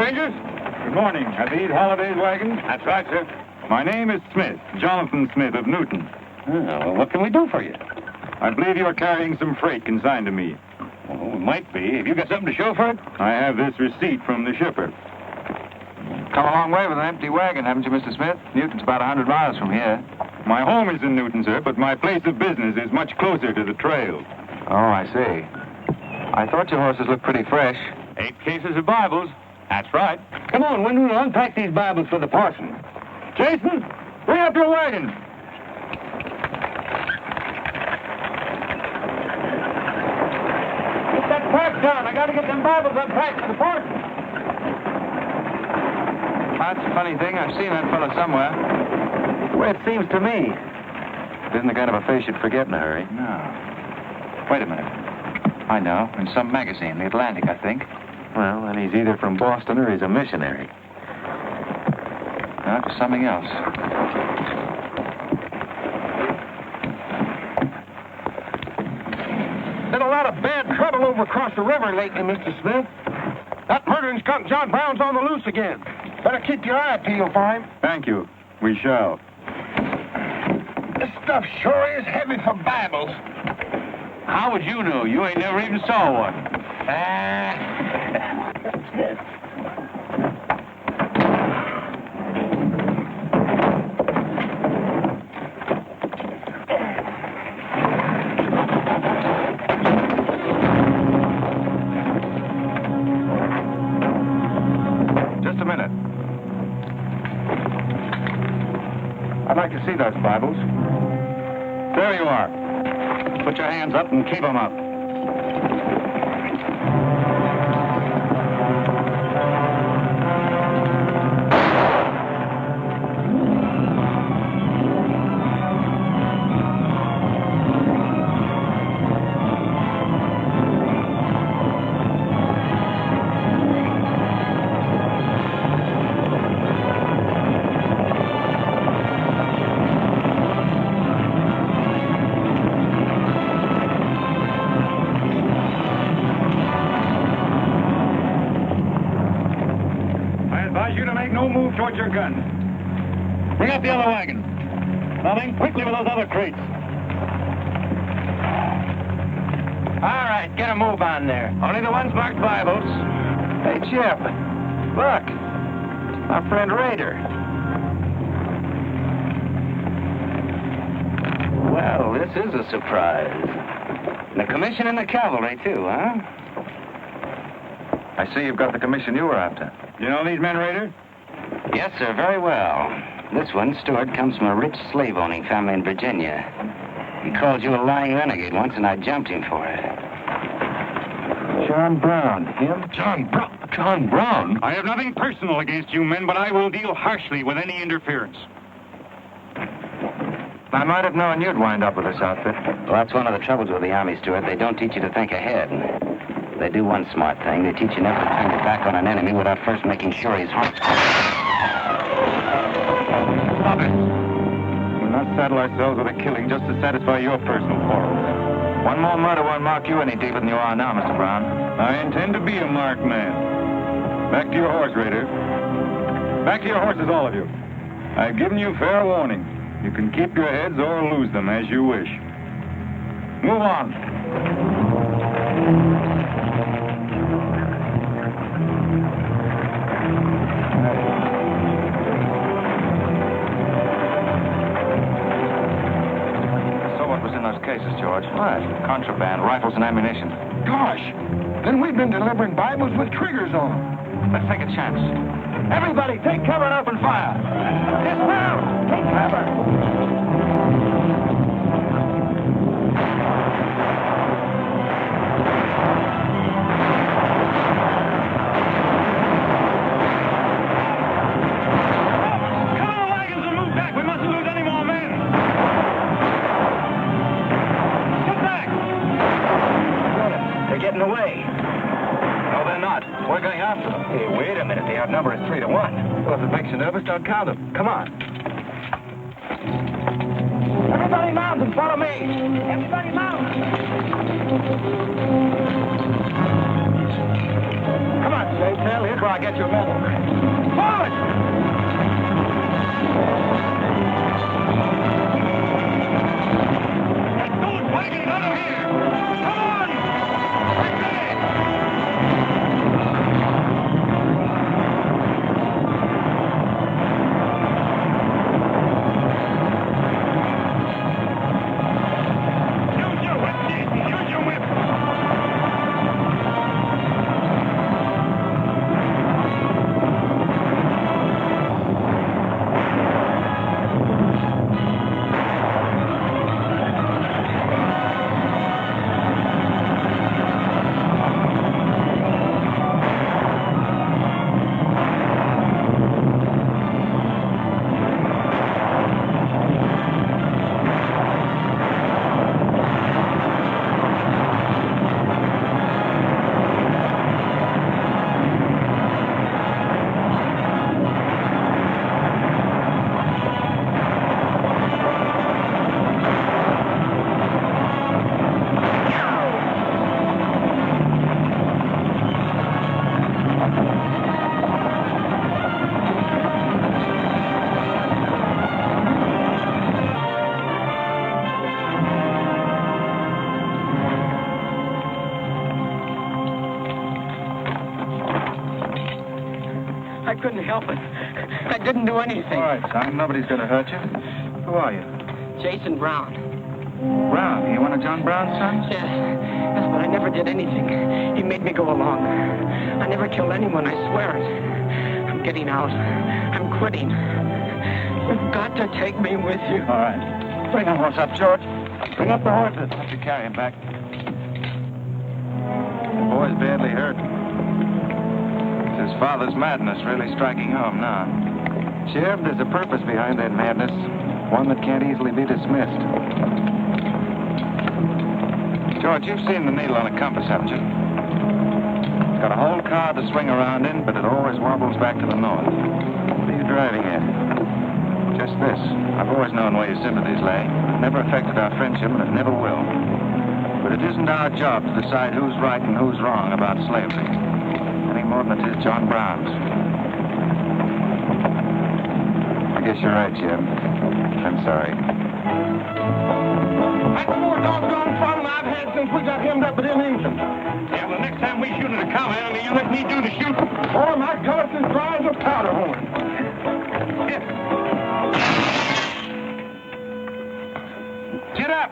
strangers. Good morning. Are these holidays wagons? That's right, sir. My name is Smith, Jonathan Smith of Newton. Well, what can we do for you? I believe you are carrying some freight consigned to me. Oh, it might be. Have you got something to show for it? I have this receipt from the shipper. Come a long way with an empty wagon, haven't you, Mr. Smith? Newton's about 100 miles from here. My home is in Newton, sir, but my place of business is much closer to the trail. Oh, I see. I thought your horses looked pretty fresh. 8 cases of Bibles. That's right. Come on, when will you unpack these Bibles for the parson? Jason, bring up your wagon. Get that pack down. I got to get them Bibles unpacked for the parson. That's a funny thing. I've seen that fellow somewhere. The way it seems to me. It isn't the kind of a face you'd forget in a hurry. No. Wait a minute. I know. In some magazine, The Atlantic, I think. Well, then he's either from Boston or he's a missionary. No, it's something else. Been a lot of bad trouble over across the river lately, Mr. Smith. That murdering skunk John Brown's on the loose again. Better keep your eye peeled for him. Thank you. We shall. This stuff sure is heavy for Bibles. How would you know? You ain't never even saw one. Just a minute. I'd like to see those Bibles. There you are. Put your hands up and keep them up. Towards your gun. Bring up the other wagon. Now then, quickly with those other crates. All right, get a move on there. Only the ones marked Bibles. Hey, Chip. Look. Our friend Raider. Well, this is a surprise. The commission in the cavalry, too, huh? I see you've got the commission you were after. You know these men, Raider? Yes, sir, very well. This one, Stewart, comes from a rich slave-owning family in Virginia. He called you a lying renegade once, and I jumped him for it. John Brown. Him? John Brown? I have nothing personal against you men, but I will deal harshly with any interference. I might have known you'd wind up with this outfit. Well, that's one of the troubles with the Army, Stewart. They don't teach you to think ahead. They do one smart thing. They teach you never to turn your back on an enemy without first making sure he's hurt. Stop it. We'll not saddle ourselves with a killing just to satisfy your personal quarrels. One more murder won't mark you any deeper than you are now, Mr. Brown. I intend to be a marked man. Back to your horse, Raider. Back to your horses, all of you. I've given you fair warning. You can keep your heads or lose them as you wish. Move on. Cases, George. What? Contraband, rifles, and ammunition. Gosh, then we've been delivering Bibles with triggers on them. Let's take a chance. Everybody, take cover and open fire. Dismount! Take cover! Hey, wait a minute. The outnumber is 3 to 1. Well, if it makes you nervous, don't count them. Come on. Everybody mount and follow me. Everybody mount. Come on, Stay tail, here's I get your medal. Forward! I couldn't help it. I didn't do anything. All right, son. Nobody's going to hurt you. Who are you? Jason Brown. Brown. You one of John Brown's sons? Yes, but I never did anything. He made me go along. I never killed anyone, I swear it. I'm getting out. I'm quitting. You've got to take me with you. All right. Bring the horse up, George. Bring up the horses. Have to carry him back. The boy's badly hurt. It's his father's madness really striking home now. Sheriff, there's a purpose behind that madness. One that can't easily be dismissed. George, you've seen the needle on a compass, haven't you? It's got a whole car to swing around in, but it always wobbles back to the north. What are you driving at? Just this. I've always known where your sympathies lay. It never affected our friendship, and it never will. But it isn't our job to decide who's right and who's wrong about slavery. Any more than it is John Brown's. I guess you're right, Jim. I'm sorry. That's the more doggone fun I've had since we got hemmed up at them Indians. Yeah, well, next time we shoot at a cowhand, you let me do the shooting. Boy, my gullet's as dry as a powder horn. Get up!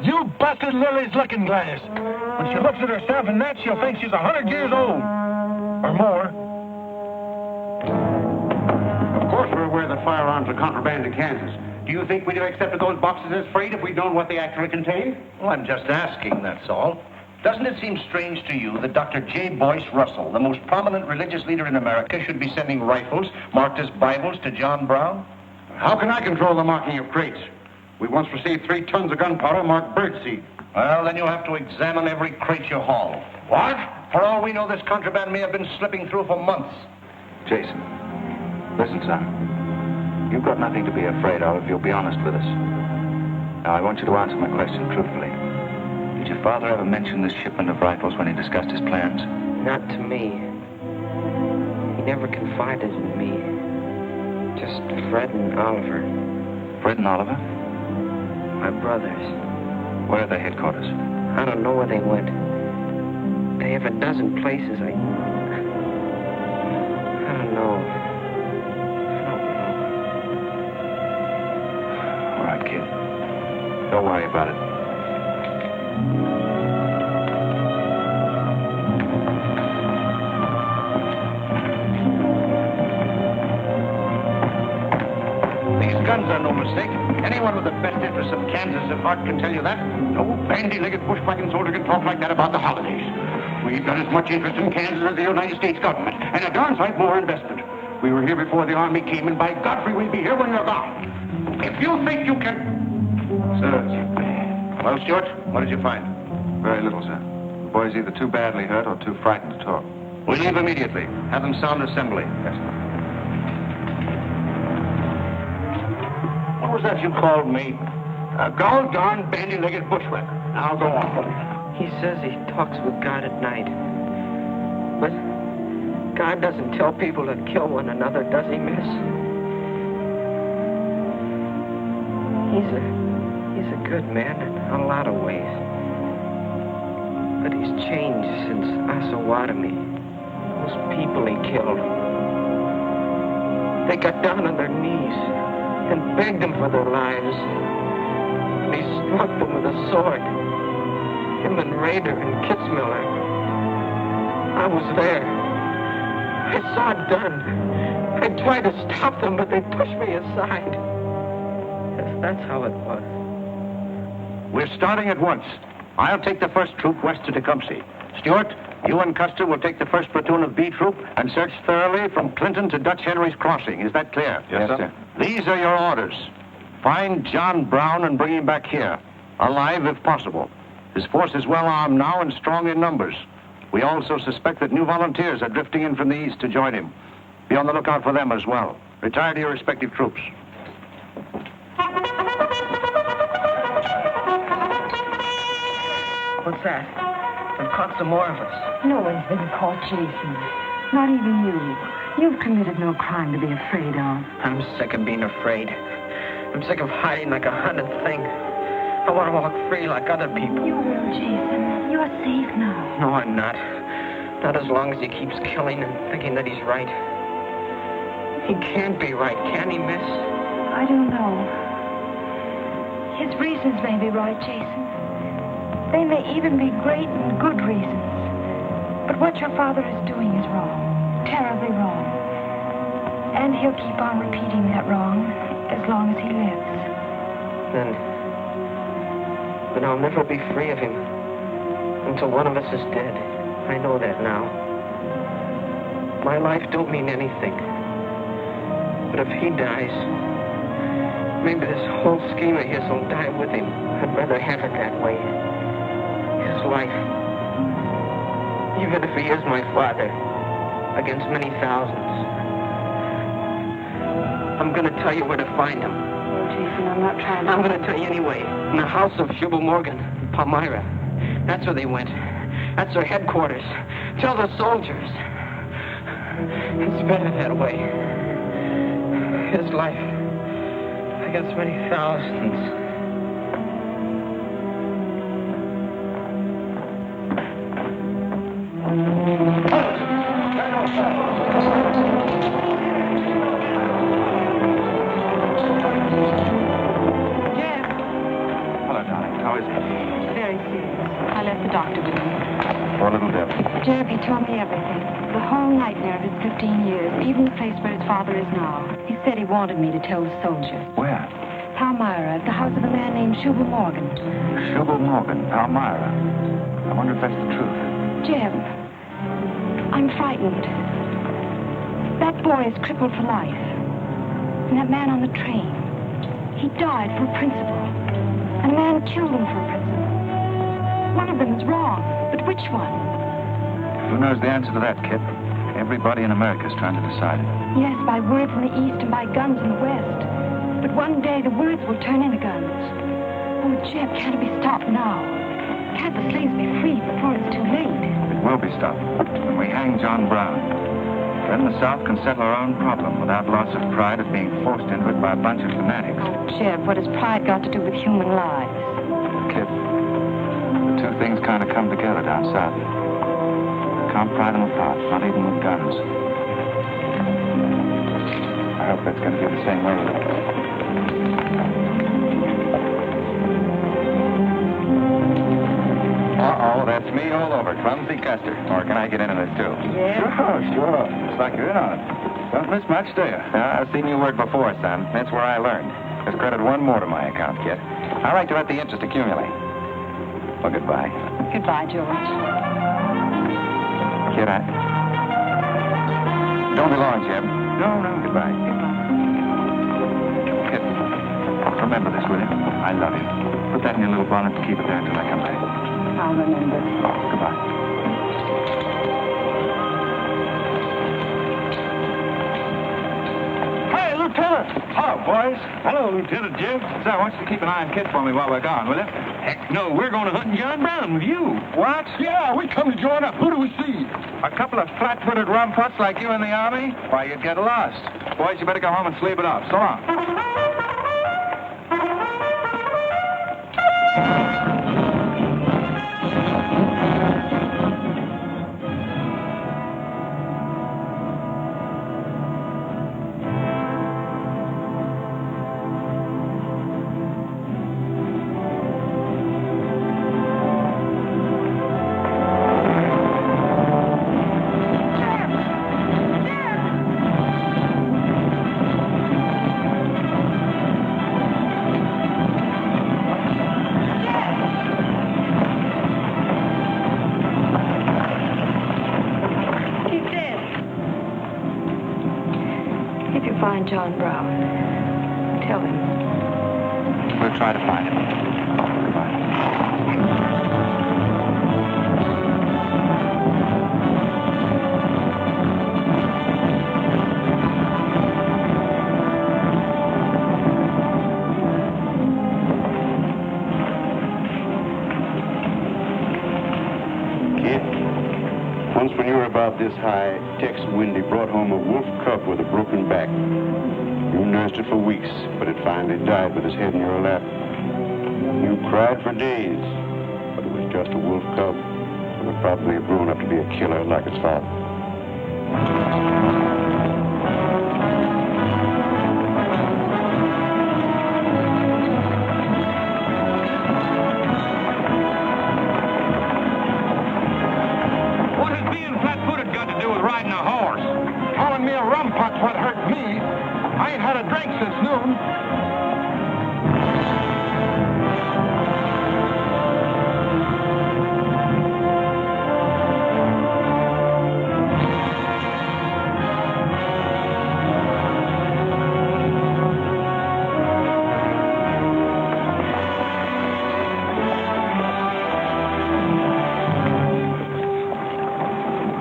You busted Lily's looking glass. When she looks at herself in that, she'll think she's 100 years old. Or more. Of course we're aware that firearms are contraband in Kansas. Do you think we'd have accepted those boxes as freight if we'd known what they actually contained? Well, I'm just asking, that's all. Doesn't it seem strange to you that Dr. J. Boyce Russell, the most prominent religious leader in America, should be sending rifles marked as Bibles to John Brown? How can I control the marking of crates? We once received 3 tons of gunpowder marked birdseed. Well, then you'll have to examine every crate you haul. What? For all we know, this contraband may have been slipping through for months. Jason, listen, son. You've got nothing to be afraid of if you'll be honest with us. Now, I want you to answer my question truthfully. Did your father ever mention this shipment of rifles when he discussed his plans? Not to me. He never confided in me. Just Fred and Oliver. Fred and Oliver? My brothers. Where are their headquarters? I don't know where they went. They have a dozen places. I don't know. All right, kid. Don't worry about it. These guns are no mistake. Anyone with the best interests of Kansas at heart can tell you that. No bandy-legged bushwhacking soldier can talk like that about the holidays. We've got as much interest in Kansas as the United States government, and a darn sight more investment. We were here before the Army came, and by Godfrey, we'll be here when you're gone. If you think you can... Sir. Well, Stuart, what did you find? Very little, sir. The boy's either too badly hurt or too frightened to talk. We leave immediately. Have them sound assembly. Yes, sir. What was that you called me? A gall-darn bandy-legged bushwhacker. Now go on. He says he talks with God at night. But God doesn't tell people to kill one another, does he, miss? He's a good man in a lot of ways. But he's changed since Osawatomie. Those people he killed. They got down on their knees and begged him for their lives. And he struck them with a sword. Him and Rader and Kitzmiller. I was there. I saw it done. I tried to stop them, but they pushed me aside. Yes, that's how it was. We're starting at once. I'll take the first troop west to Tecumseh. Stewart, you and Custer will take the first platoon of B Troop and search thoroughly from Clinton to Dutch Henry's Crossing. Is that clear? Yes, sir. These are your orders. Find John Brown and bring him back here, alive if possible. His force is well armed now and strong in numbers. We also suspect that new volunteers are drifting in from the east to join him. Be on the lookout for them as well. Retire to your respective troops. What's that? They've caught some more of us. No one's been caught, Jason. Not even you. You've committed no crime to be afraid of. I'm sick of being afraid. I'm sick of hiding like a hunted thing. I want to walk free like other people. You will, Jason. You're safe now. No, I'm not. Not as long as he keeps killing and thinking that he's right. He can't be right, can he, miss? I don't know. His reasons may be right, Jason. They may even be great and good reasons. But what your father is doing is wrong. Terribly wrong. And he'll keep on repeating that wrong as long as he lives. Then I'll never be free of him until one of us is dead. I know that now. My life don't mean anything. But if he dies, maybe this whole scheme of his will die with him. I'd rather have it that way. His life. Even if he is my father, against many thousands. I'm gonna tell you where to find him. Oh, Jason, I'm not trying to... I'm gonna tell you anyway. In the house of Shubal Morgan, Palmyra. That's where they went. That's their headquarters. Tell the soldiers. It's better that way. His life against many thousands. Jeb, he told me everything. The whole nightmare of his 15 years, even the place where his father is now. He said he wanted me to tell the soldiers. Where? Palmyra, at the house of a man named Shubal Morgan. Shubal Morgan, Palmyra. I wonder if that's the truth. Jeb, I'm frightened. That boy is crippled for life. And that man on the train, he died for a principle. And a man killed him for a principle. One of them is wrong, but which one? Who knows the answer to that, Kit? Everybody in America's trying to decide it. Yes, by words in the east and by guns in the west. But one day the words will turn into guns. Oh, Jeb, can't it be stopped now? Can't the slaves be free before it's too late? It will be stopped when we hang John Brown. Then the South can settle our own problem without loss of pride at being forced into it by a bunch of fanatics. Oh, Jeb, what has pride got to do with human lives? Kit, the two things kind of come together down south. Can't pry them apart, not even with guns. I hope that's going to be the same way. Uh-oh, that's me all over. Clumsy Custer. Or can I get into this, too? Yeah? Sure. Looks like you're in on it. Don't miss much, do you? I've seen you work before, son. That's where I learned. Just credit one more to my account, kid. I like to let the interest accumulate. Well, goodbye. Goodbye, George. Kid, don't be long, Jeb. No, goodbye. Kid, remember this, will you? I love you. Put that in your little bonnet and keep it there until I come back. I'll remember. Goodbye. Hey, look Lieutenant! Hello, boys. Hello, Lieutenant Jim. Say, I want you to keep an eye on Kit for me while we're gone, will you? Heck, no, we're going to hunting John Brown with you. What? Yeah, we come to join up. Who do we see? A couple of flat-footed rumputs like you in the Army? Why, you'd get lost. Boys, you better go home and sleep it off. So long. John Brown. Tell him. We'll try to find him. Goodbye. Kid, once when you were about this high, Tex Windy brought home a wolf cub with a broken back. You nursed it for weeks, but it finally died with its head in your lap. You cried for days, but it was just a wolf cub. It would probably have grown up to be a killer like its father. What has being flat-footed got to do with riding a horse? Calling me a rumput's what hurt me. I ain't had a drink since noon.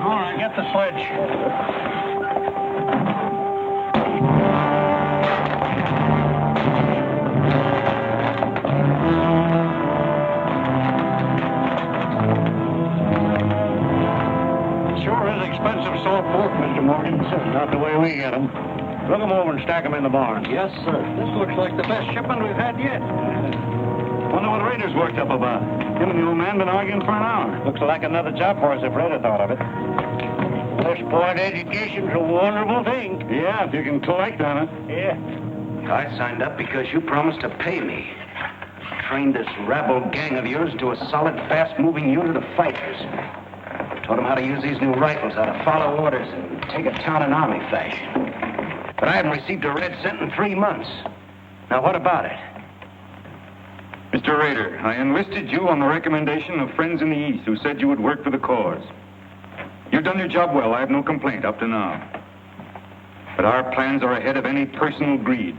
All right, get the sledge. Salt pork, Mr. Morgan. Not the way we get them. Look them over and stack them in the barn. Yes, sir. This looks like the best shipment we've had yet. Wonder what Rader's worked up about. Him and the old man been arguing for an hour. Looks like another job for us if Raider thought of it. West Point education's a wonderful thing. Yeah, if you can collect on it. Yeah. I signed up because you promised to pay me. Trained this rabble gang of yours into a solid, fast-moving unit of fighters. Taught them how to use these new rifles, how to follow orders, and take a town in army fashion. But I haven't received a red cent in 3 months. Now, what about it? Mr. Rader, I enlisted you on the recommendation of friends in the East who said you would work for the cause. You've done your job well. I have no complaint up to now. But our plans are ahead of any personal greed.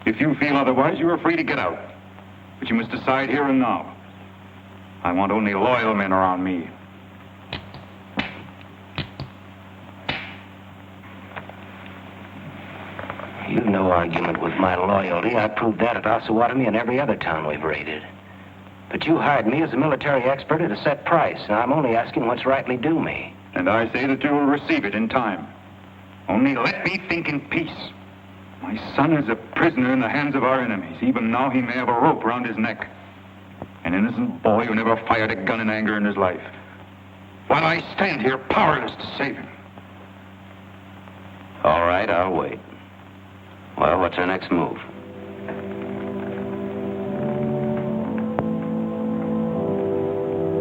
If you feel otherwise, you are free to get out. But you must decide here and now. I want only loyal men around me. You've no argument with my loyalty. I proved that at Osawatomie and every other town we've raided. But you hired me as a military expert at a set price, and I'm only asking what's rightly due me. And I say that you will receive it in time. Only let me think in peace. My son is a prisoner in the hands of our enemies. Even now he may have a rope around his neck. An innocent boy who never fired a gun in anger in his life. While I stand here powerless to save him. All right, I'll wait. Well, what's our next move?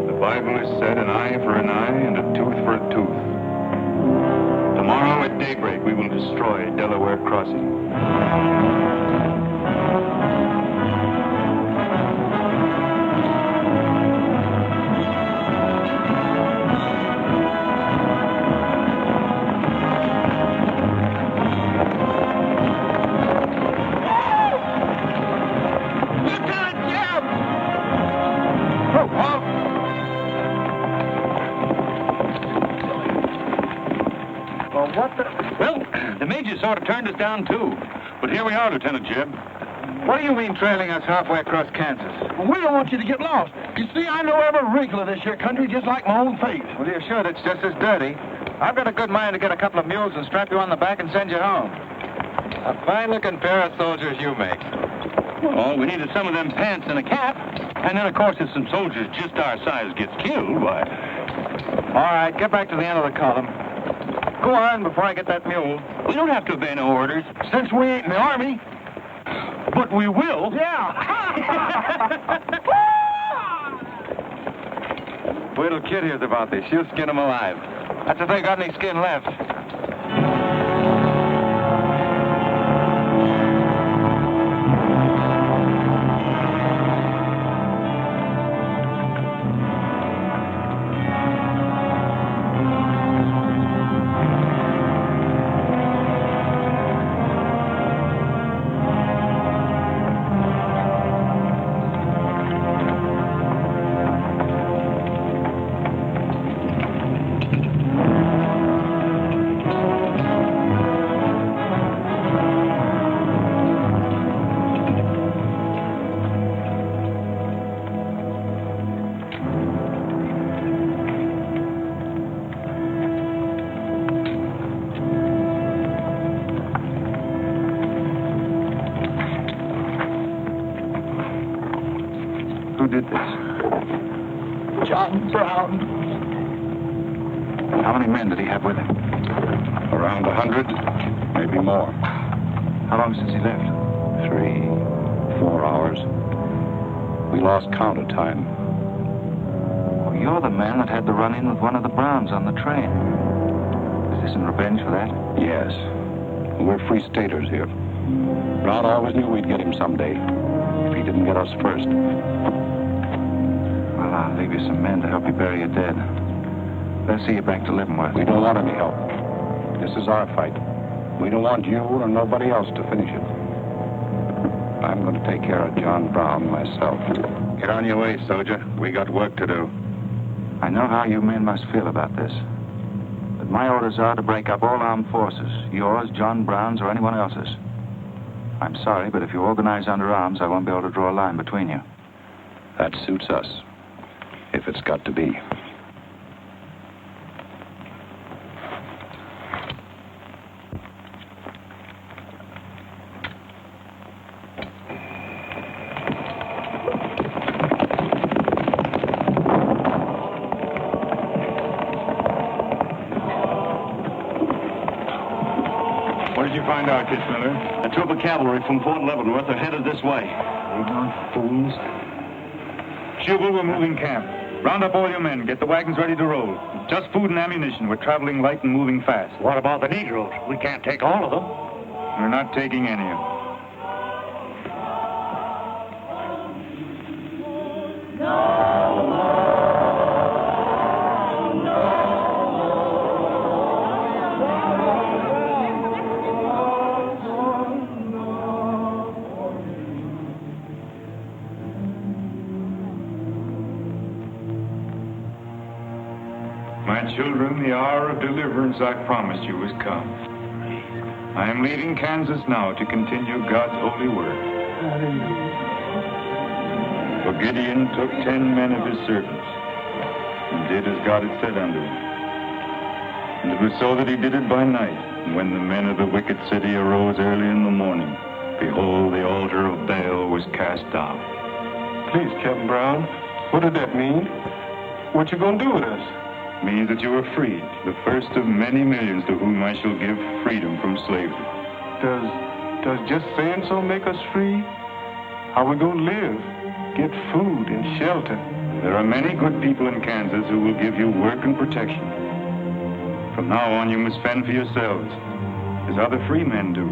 The Bible has said an eye for an eye and a tooth for a tooth. Tomorrow at daybreak, we will destroy Delaware Crossing. Well, the Major sort of turned us down, too. But here we are, Lieutenant Jeb. What do you mean trailing us halfway across Kansas? Well, we don't want you to get lost. You see, I know every wrinkle of this here country just like my own face. Well, you're sure it's just as dirty? I've got a good mind to get a couple of mules and strap you on the back and send you home. A fine-looking pair of soldiers you make. All we need is some of them pants and a cap. And then, of course, if some soldiers just our size gets killed, why... All right, get back to the end of the column. Go on before I get that mule. We don't have to obey no orders. Since we ain't in the Army. But we will. Yeah. Wait till Kid hears about this. She'll skin him alive. That's if they got any skin left. Who did this? John Brown. How many men did he have with him? Around 100, maybe more. How long since he left? 3, 4 hours. We lost count of time. Oh, you're the man that had the run-in with one of the Browns on the train. Is this in revenge for that? Yes. We're free staters here. Brown always knew we'd get him someday, if he didn't get us first. Well, I'll leave you some men to help you bury your dead. They'll see you back to Leavenworth. We don't want any help. This is our fight. We don't want you or nobody else to finish it. I'm going to take care of John Brown myself. Get on your way, soldier. We got work to do. I know how you men must feel about this. But my orders are to break up all armed forces. Yours, John Brown's, or anyone else's. I'm sorry, but if you organize under arms, I won't be able to draw a line between you. That suits us, if it's got to be. What did you find out, Kitzmiller? A troop of cavalry from Fort Leavenworth are headed this way. Ignorant fools. Jubal, we're moving camp. Round up all your men. Get the wagons ready to roll. Just food and ammunition. We're traveling light and moving fast. What about the Negroes? We can't take all of them. We're not taking any of them. My children, the hour of deliverance I promised you has come. I am leaving Kansas now to continue God's holy work. For Gideon took 10 men of his servants and did as God had said unto him. And it was so that he did it by night. And when the men of the wicked city arose early in the morning, behold, the altar of Baal was cast down. Please, Captain Brown, what did that mean? What you gonna do with us? Means that you are freed, the first of many millions to whom I shall give freedom from slavery. Does just saying so make us free? How we gonna live? Get food and shelter? There are many good people in Kansas who will give you work and protection. From now on, you must fend for yourselves, as other free men do.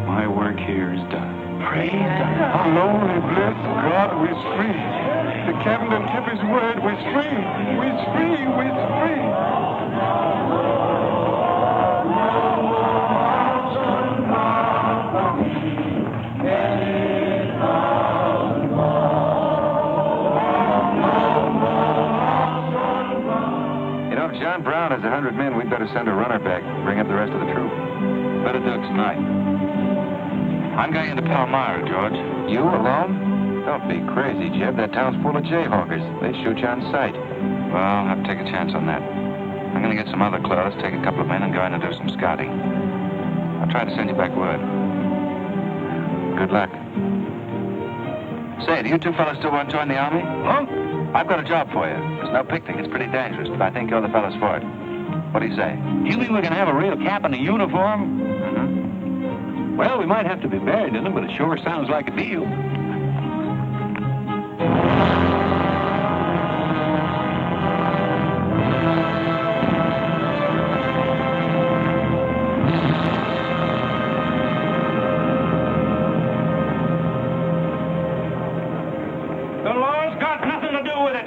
My work here is done. Praise the Lord and bless God, we're free. The captain done kept his word, we're free. We're free, we're free. You know, if John Brown has 100 men, we'd better send a runner back, bring up the rest of the troop. Better do it tonight. I'm going into Palmyra, George. You alone? Don't be crazy, Jeb. That town's full of jayhawkers. They shoot you on sight. Well, I'll have to take a chance on that. I'm going to get some other clothes, take a couple of men, and go in and do some scouting. I'll try to send you back word. Good luck. Say, do you two fellas still want to join the Army? Huh? I've got a job for you. There's no picnic. It's pretty dangerous, but I think you're the fellas for it. What do you say? You mean we're going to have a real cap and a uniform? Mm-hmm. Well, we might have to be buried in them, but it sure sounds like a deal. The law's got nothing to do with it.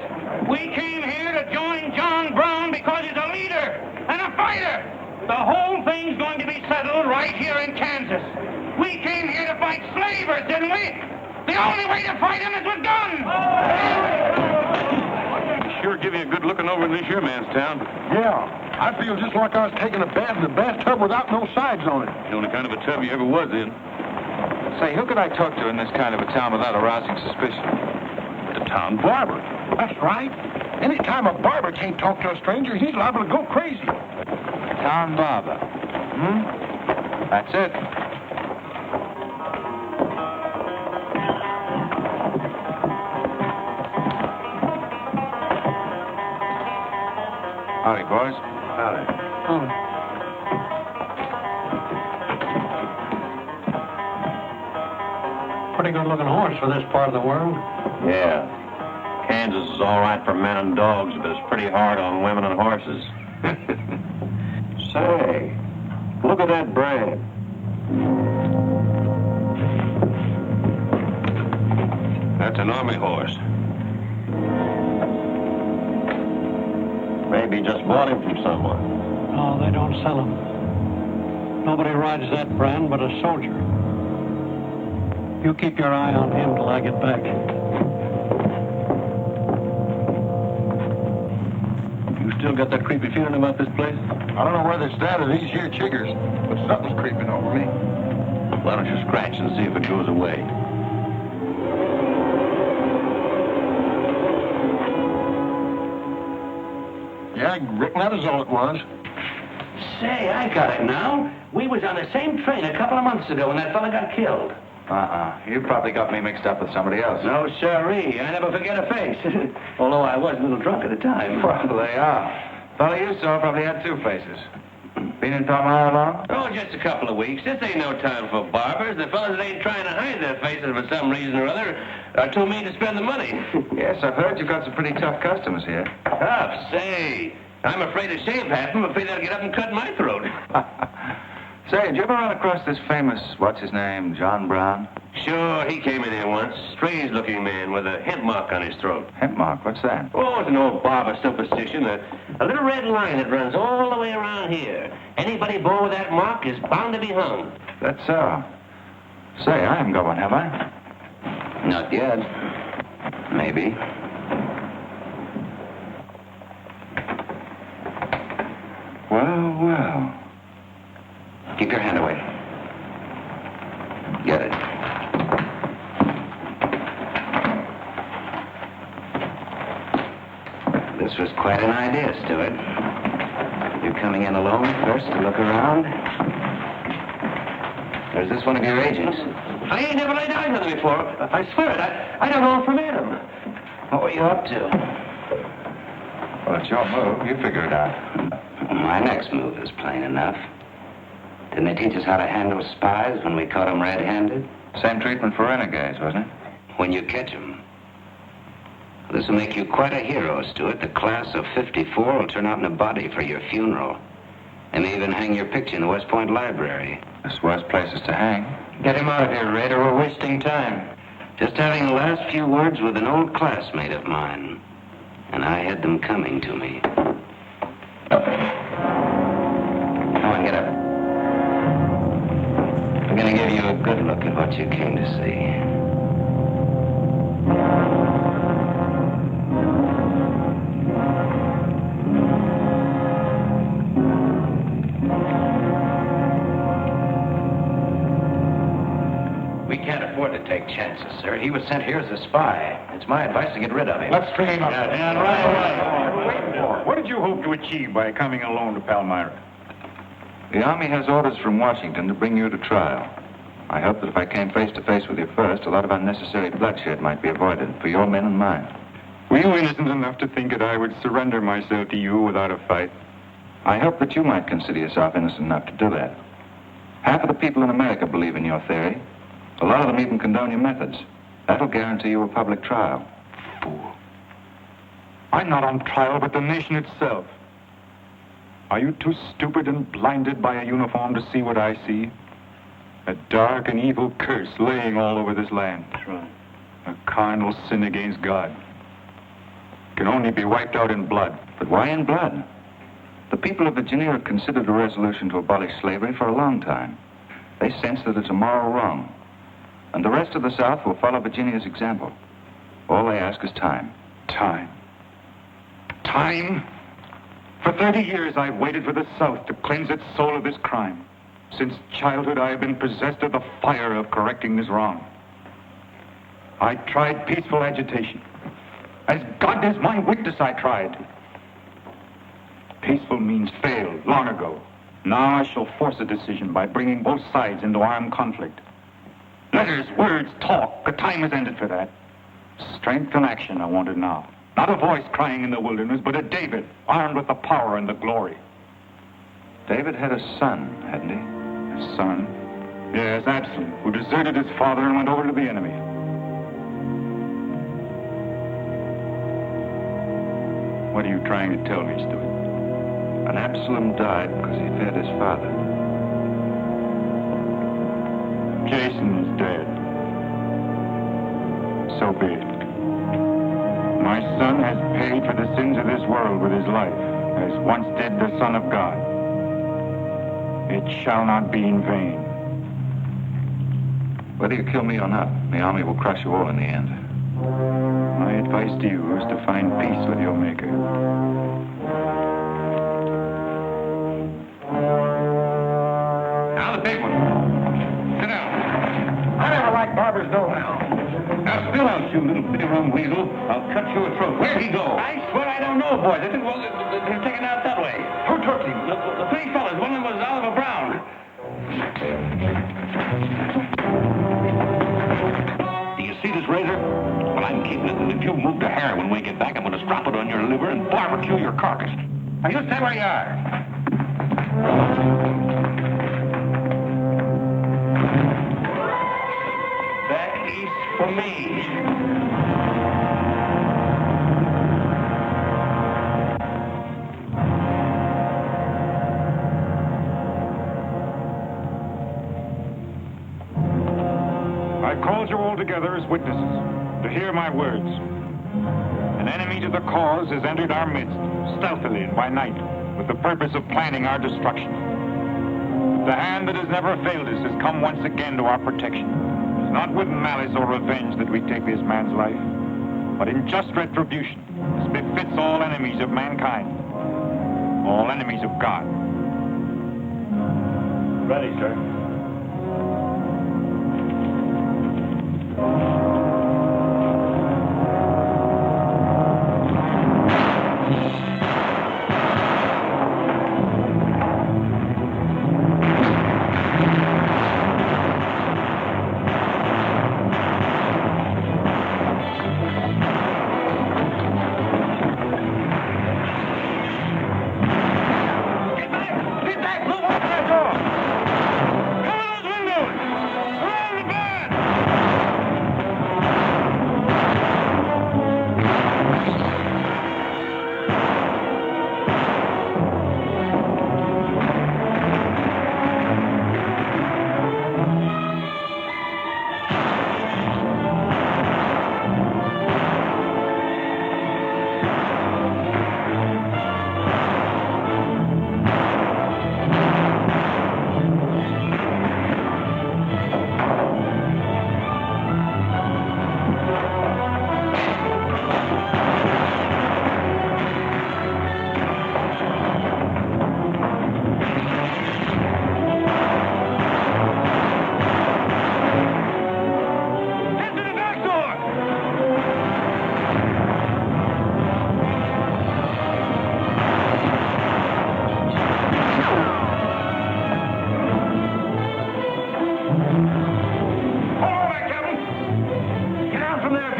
We came here to join John Brown because he's a leader and a fighter. The whole thing's going to be settled right here in Kansas. We came here to fight slavers, didn't we? The only way to fight them is with guns. Sure give you a good looking over in this here man's town. Yeah, I feel just like I was taking a bath in a bathtub without no sides on it. The only kind of a tub you ever was in. Say, who could I talk to in this kind of a town without arousing suspicion? The town barber. That's right. Anytime a barber can't talk to a stranger, he's liable to go crazy. Town barber. That's it. Howdy, boys. Pretty good-looking horse for this part of the world. Yeah. Kansas is all right for men and dogs, but it's pretty hard on women and horses. Say, look at that brand. That's an army horse. Maybe just bought him from someone. No, they don't sell them. Nobody rides that brand but a soldier. You keep your eye on him till I get back. You still got that creepy feeling about this place? I don't know whether it's that or these here chiggers, but something's creeping over me. Why don't you scratch and see if it goes away? Yeah, I reckon that is all it was. Say, I got it now. We was on the same train a couple of months ago when that fella got killed. You probably got me mixed up with somebody else. No, sirree. I never forget a face. Although I was a little drunk at the time. Well, they are. Fellow you saw probably had two faces. Been in Palmyra long? Oh, just a couple of weeks. This ain't no time for barbers. The fellas that ain't trying to hide their faces for some reason or other are too mean to spend the money. Yes, I've heard you've got some pretty tough customers here. Tough? Say, I'm afraid to shave half of them. Afraid they'll get up and cut my throat. Say, did you ever run across this famous, what's his name, John Brown? Sure, he came in here once. Strange-looking man with a hemp mark on his throat. Hemp mark, what's that? Oh, it's an old barber superstition. A little red line that runs all the way around here. Anybody born with that mark is bound to be hung. That's so. Say, I haven't got one, have I? Not yet. Maybe. Well. Keep your hand away. Get it. This was quite an idea, Stuart. You're coming in alone first to look around? Or is this one of your agents? I ain't never laid eyes on him before. I swear it. I don't know him from Adam. What were you up to? Well, it's your move. You figure it out. My next move is plain enough. Didn't they teach us how to handle spies when we caught them red-handed? Same treatment for renegades, wasn't it? When you catch them. This will make you quite a hero, Stuart. The class of '54 will turn out in a body for your funeral. They may even hang your picture in the West Point Library. There's worse places to hang. Get him out of here, Red, or we're wasting time. Just having the last few words with an old classmate of mine. And I had them coming to me. Come on, get up. I'm going to give you a good look at what you came to see. sir. He was sent here as a spy. It's my advice to get rid of him. Let's string him up. And right away. Wait for. What did you hope to achieve by coming alone to Palmyra? The Army has orders from Washington to bring you to trial. I hope that if I came face to face with you first, a lot of unnecessary bloodshed might be avoided for your men and mine. Were you innocent enough to think that I would surrender myself to you without a fight? I hope that you might consider yourself innocent enough to do that. Half of the people in America believe in your theory. A lot of them even condone your methods. That'll guarantee you a public trial. Fool. I'm not on trial, but the nation itself. Are you too stupid and blinded by a uniform to see what I see? A dark and evil curse laying all over this land. That's right. A carnal sin against God. Can only be wiped out in blood. But why in blood? The people of Virginia have considered a resolution to abolish slavery for a long time. They sense that it's a moral wrong. And the rest of the South will follow Virginia's example. All they ask is time. Time. Time? For 30 years, I've waited for the South to cleanse its soul of this crime. Since childhood, I have been possessed of the fire of correcting this wrong. I tried peaceful agitation. As God is my witness, I tried. Peaceful means failed long ago. Now I shall force a decision by bringing both sides into armed conflict. Letters, words, talk. The time has ended for that. Strength and action I want it now. Not a voice crying in the wilderness, but a David, armed with the power and the glory. David had a son, hadn't he? His son? Yes, Absalom, who deserted his father and went over to the enemy. What are you trying to tell me, Stuart? And Absalom died because he feared his father. Jason is dead. So be it. My son has paid for the sins of this world with his life, as once did the Son of God. It shall not be in vain. Whether you kill me or not, the Army will crush you all in the end. My advice to you is to find peace with your Maker. Now the big one. Sit down. I never liked Barber's dough. Now still out, you little bitty rum weasel. I'll cut you a throat. Where'd he go? I swear I don't know, boys. I think, well, they're taken out that way. Who took him? The three fellas. One of them was Oliver Brown. Do you see this razor? Well, I'm keeping it, and if you move to Harry when we get back, I'm going to strap it on your liver and barbecue your carcass. Now, you stay where you are. That is for me. I called you all together as witnesses to hear my words. An enemy to the cause has entered our midst, stealthily and by night, with the purpose of planning our destruction. The hand that has never failed us has come once again to our protection. It's not with malice or revenge that we take this man's life, but in just retribution, as befits all enemies of mankind, all enemies of God. Ready, sir.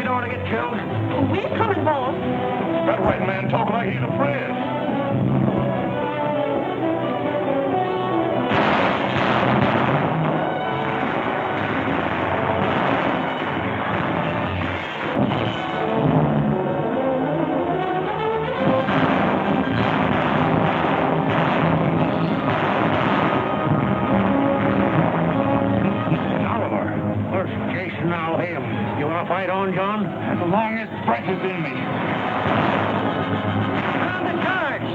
don't want to get killed. We're coming, boss. That white man talking like he's afraid. Fight on, John? As long as breath is in me. On the charge!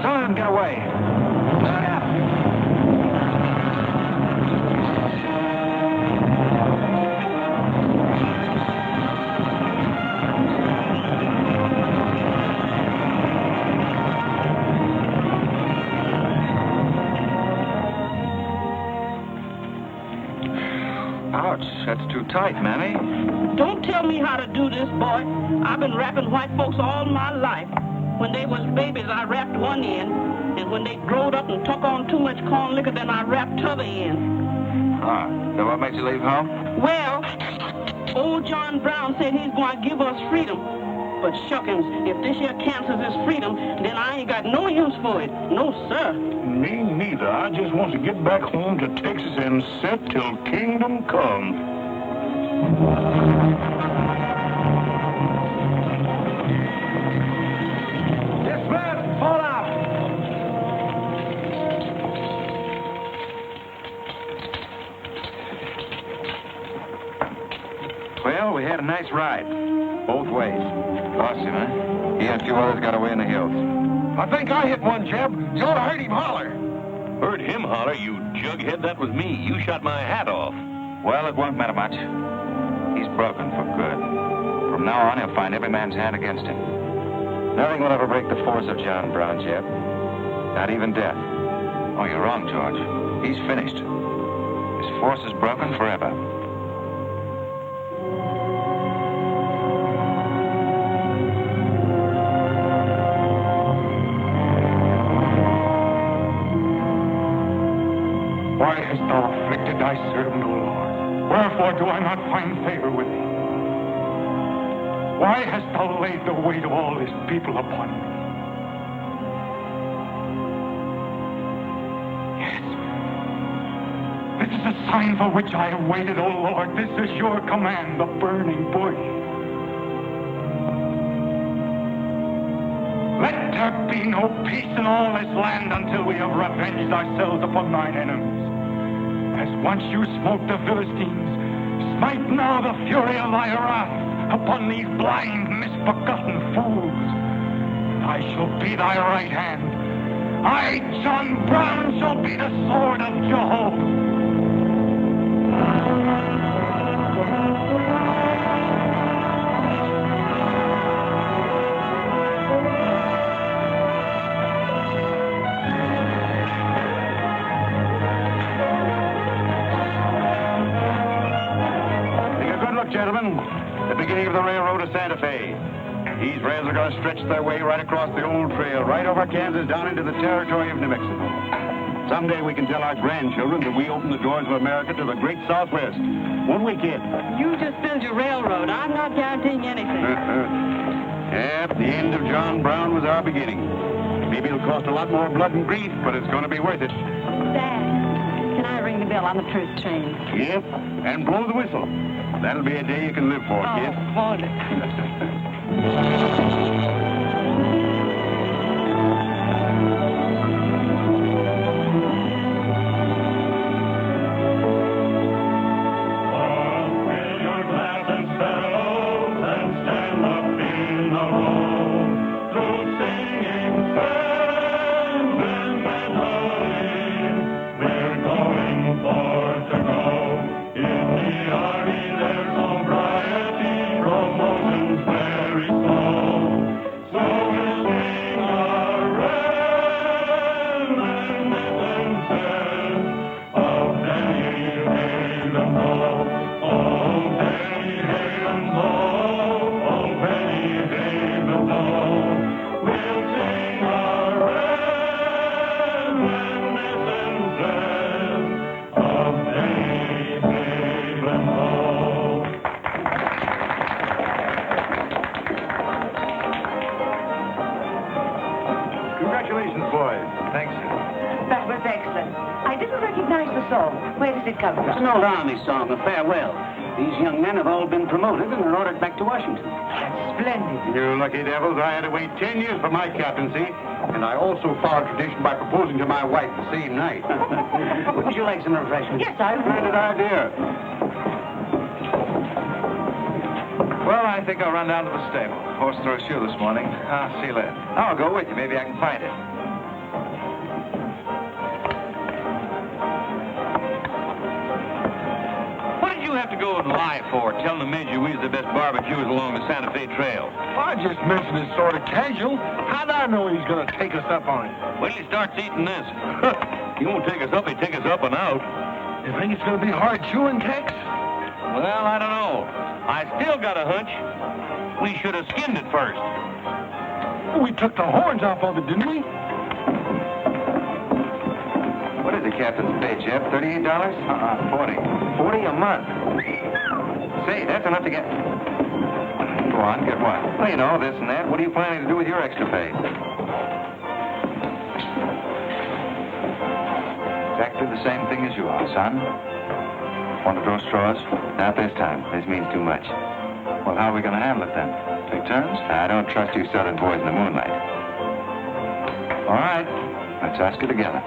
Don't let him get away. Look up! Ouch, that's too tight, Mammy. Don't tell me how to do this, boy. I've been wrapping white folks all my life. When they was babies, I wrapped one end. And when they growed up and took on too much corn liquor, then I wrapped t'other end. Ah, so what makes you leave home? Well, old John Brown said he's going to give us freedom. But shuckins, if this here Kansas is freedom, then I ain't got no use for it. No, sir. Me neither. I just want to get back home to Texas and set till kingdom come. Well, we had a nice ride. Both ways. Lost him, huh? He and a few others got away in the hills. I think I hit one, Jeb. You ought to heard him holler. Heard him holler, you jughead. That was me. You shot my hat off. Well, it won't matter much. He's broken for good. From now on, he'll find every man's hand against him. Nothing will ever break the force of John Brown, Jeb. Not even death. Oh, you're wrong, George. He's finished. His force is broken forever. Why hast thou afflicted thy servant, O Lord? Wherefore do I not find favor with thee? Why hast thou laid the weight of all this people upon me? Yes. This is the sign for which I have waited, O Lord. This is your command, the burning bush. Let there be no peace in all this land until we have revenged ourselves upon thine enemies. As once you smote the Philistines, smite now the fury of thy wrath upon these blind, misbegotten fools. I shall be thy right hand. I, John Brown, shall be the sword of Jehovah. Gentlemen, the beginning of the railroad to Santa Fe. These rails are going to stretch their way right across the old trail, right over Kansas, down into the territory of New Mexico. Someday we can tell our grandchildren that we opened the doors of America to the great Southwest. Won't we, kid? You just build your railroad. I'm not guaranteeing anything. Yep, the end of John Brown was our beginning. Maybe it'll cost a lot more blood and grief, but it's going to be worth it. Dad, can I ring the bell on the truth train? Yep, and blow the whistle. That'll be a day you can live for, kid. Won't it? Congratulations, boys. Thanks. That was excellent. I didn't recognize the song. Where does it come It's from? an old Army song, a farewell. These young men have all been promoted and are ordered back to Washington. That's splendid. You lucky devils, I had to wait 10 years for my captaincy, and I also followed tradition by proposing to my wife the same night. Wouldn't you like some refreshments? Yes, I would. Splendid idea. Well, I think I'll run down to the stable. Horse threw a shoe this morning. I'll see you later. I'll go with you. Maybe I can find it. What did you have to go and lie for, telling the Major we was the best barbecuers along the Santa Fe Trail? I just mentioned it sort of casual. How'd I know he's going to take us up on it? Wait till he starts eating this. He won't take us up, he'll take us up and out. You think it's going to be hard chewing, Tex? Well, I don't know. I still got a hunch. We should have skinned it first. We took the horns off of it, didn't we? What is the captain's pay, Jeff? $38? 40. 40 a month. Say, that's enough to get... Go on, get what? Well, you know, this and that. What are you planning to do with your extra pay? Exactly the same thing as you are, son. Want to draw straws? Not this time. This means too much. Well, how are we going to handle it then? Take turns? I don't trust you southern boys in the moonlight. All right. Let's ask it together.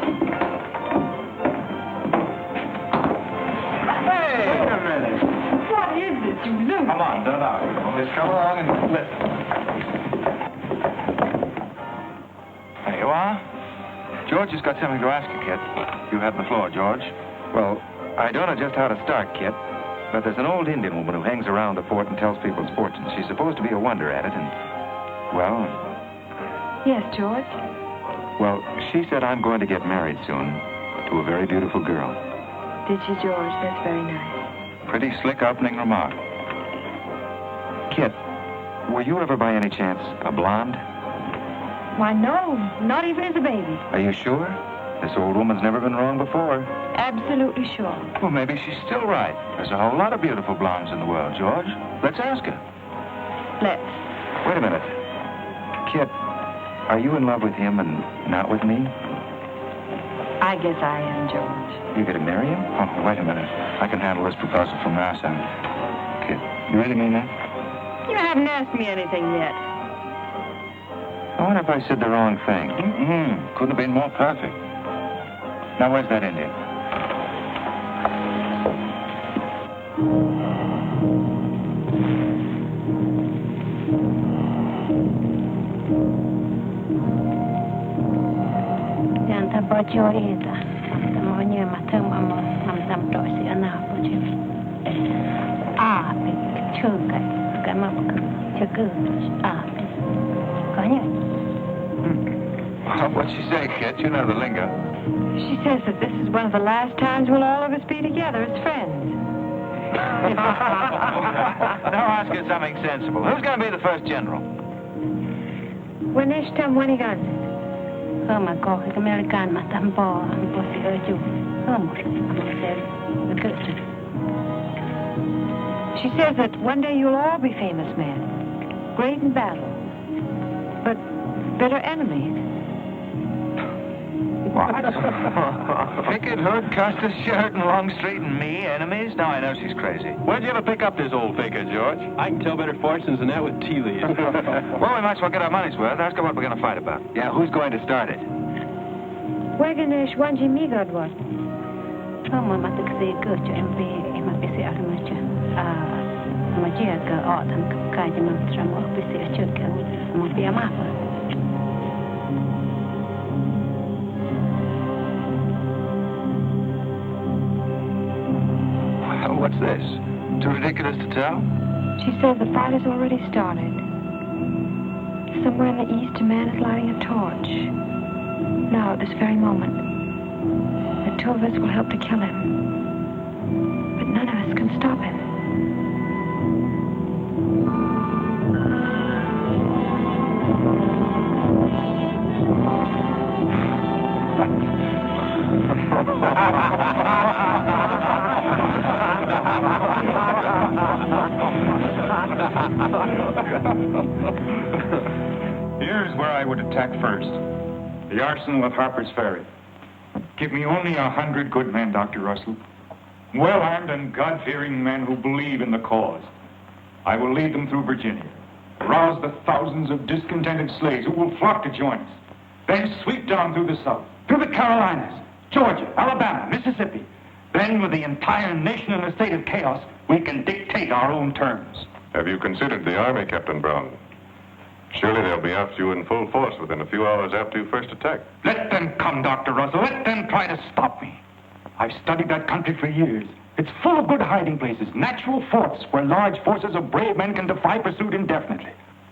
Hey! Wait a minute. What is this, you loon? Come on, don't argue. Just come along and listen. There you are. George has got something to ask you, kid. You have the floor, George. Well, I don't know just how to start, kid. But there's an old Indian woman who hangs around the fort and tells people's fortunes. She's supposed to be a wonder at it, and... Well... Yes, George? Well, she said I'm going to get married soon to a very beautiful girl. Did she, George? That's very nice. Pretty slick opening remark. Kid, were you ever by any chance a blonde? Why, no. Not even as a baby. Are you sure? This old woman's never been wrong before. Absolutely sure. Well, maybe she's still right. There's a whole lot of beautiful blondes in the world, George. Let's ask her. Let's. Wait a minute. Kid, are you in love with him and not with me? I guess I am, George. You gonna marry him? Oh, wait a minute. I can handle this proposal from our side. Kid, you really mean that? You haven't asked me anything yet. I wonder if I said the wrong thing. Couldn't have been more perfect. Now, where's that Indian? Janta bojo ita. Tamonya matam amo nam tosi ana bojo. Chuka gamap chuka Kanya. What'd she say, kid? You know the lingo. She says that this is one of the last times we'll all of us be together as friends. Now ask her something sensible. Who's going to be the first general? Wanishtam Wanigan. Hama ko American matambo ang posi oju. Hamur ang the She says that one day you'll all be famous men. Great in battle. Bitter enemies. What? Picket hood, Custer's shirt, and long street, and me, enemies? Now I know she's crazy. Where'd you ever pick up this old faker, George? I can tell better fortunes than that with tea leaves. Well, we might as well get our money's worth. Ask her what we're going to fight about. Yeah, who's going to start it? Wagane Shwanji Migad was. Toma Mataxi Gurch and be Mapisi Armacha. Majiaka Autumn Kajam Tramo, Pisi a Churka, Mopia Mapa. Well, what's this? Too ridiculous to tell? She says the fight has already started. Somewhere in the east, a man is lighting a torch. Now, at this very moment, the two of us will help to kill him. But none of us can stop him. Here's where I would attack first. The arsenal of Harper's Ferry. Give me only 100 good men, Dr. Russell. Well-armed and God-fearing men who believe in the cause. I will lead them through Virginia. Rouse the thousands of discontented slaves who will flock to join us. Then sweep down through the South, through the Carolinas, Georgia, Alabama, Mississippi. Then, with the entire nation in a state of chaos, we can dictate our own terms. Have you considered the Army, Captain Brown? Surely they'll be after you in full force within a few hours after you first attack. Let them come, Dr. Russell. Let them try to stop me. I've studied that country for years. It's full of good hiding places, natural forts where large forces of brave men can defy pursuit indefinitely.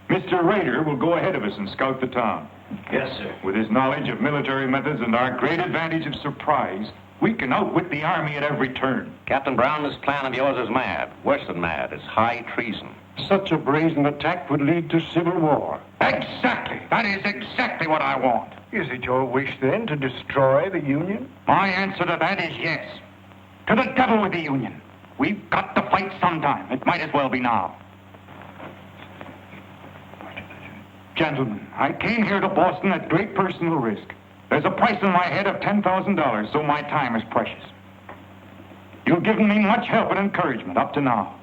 Mr. Rader will go ahead of us and scout the town. Yes, sir. With his knowledge of military methods and our great advantage of surprise, we can outwit the Army at every turn. Captain Brown, this plan of yours is mad. Worse than mad. It's high treason. Such a brazen attack would lead to civil war. Exactly. That is exactly what I want. Is it your wish, then, to destroy the Union? My answer to that is yes. To the devil with the Union. We've got to fight sometime. It might as well be now. Gentlemen, I came here to Boston at great personal risk. There's a price on my head of $10,000, so my time is precious. You've given me much help and encouragement up to now.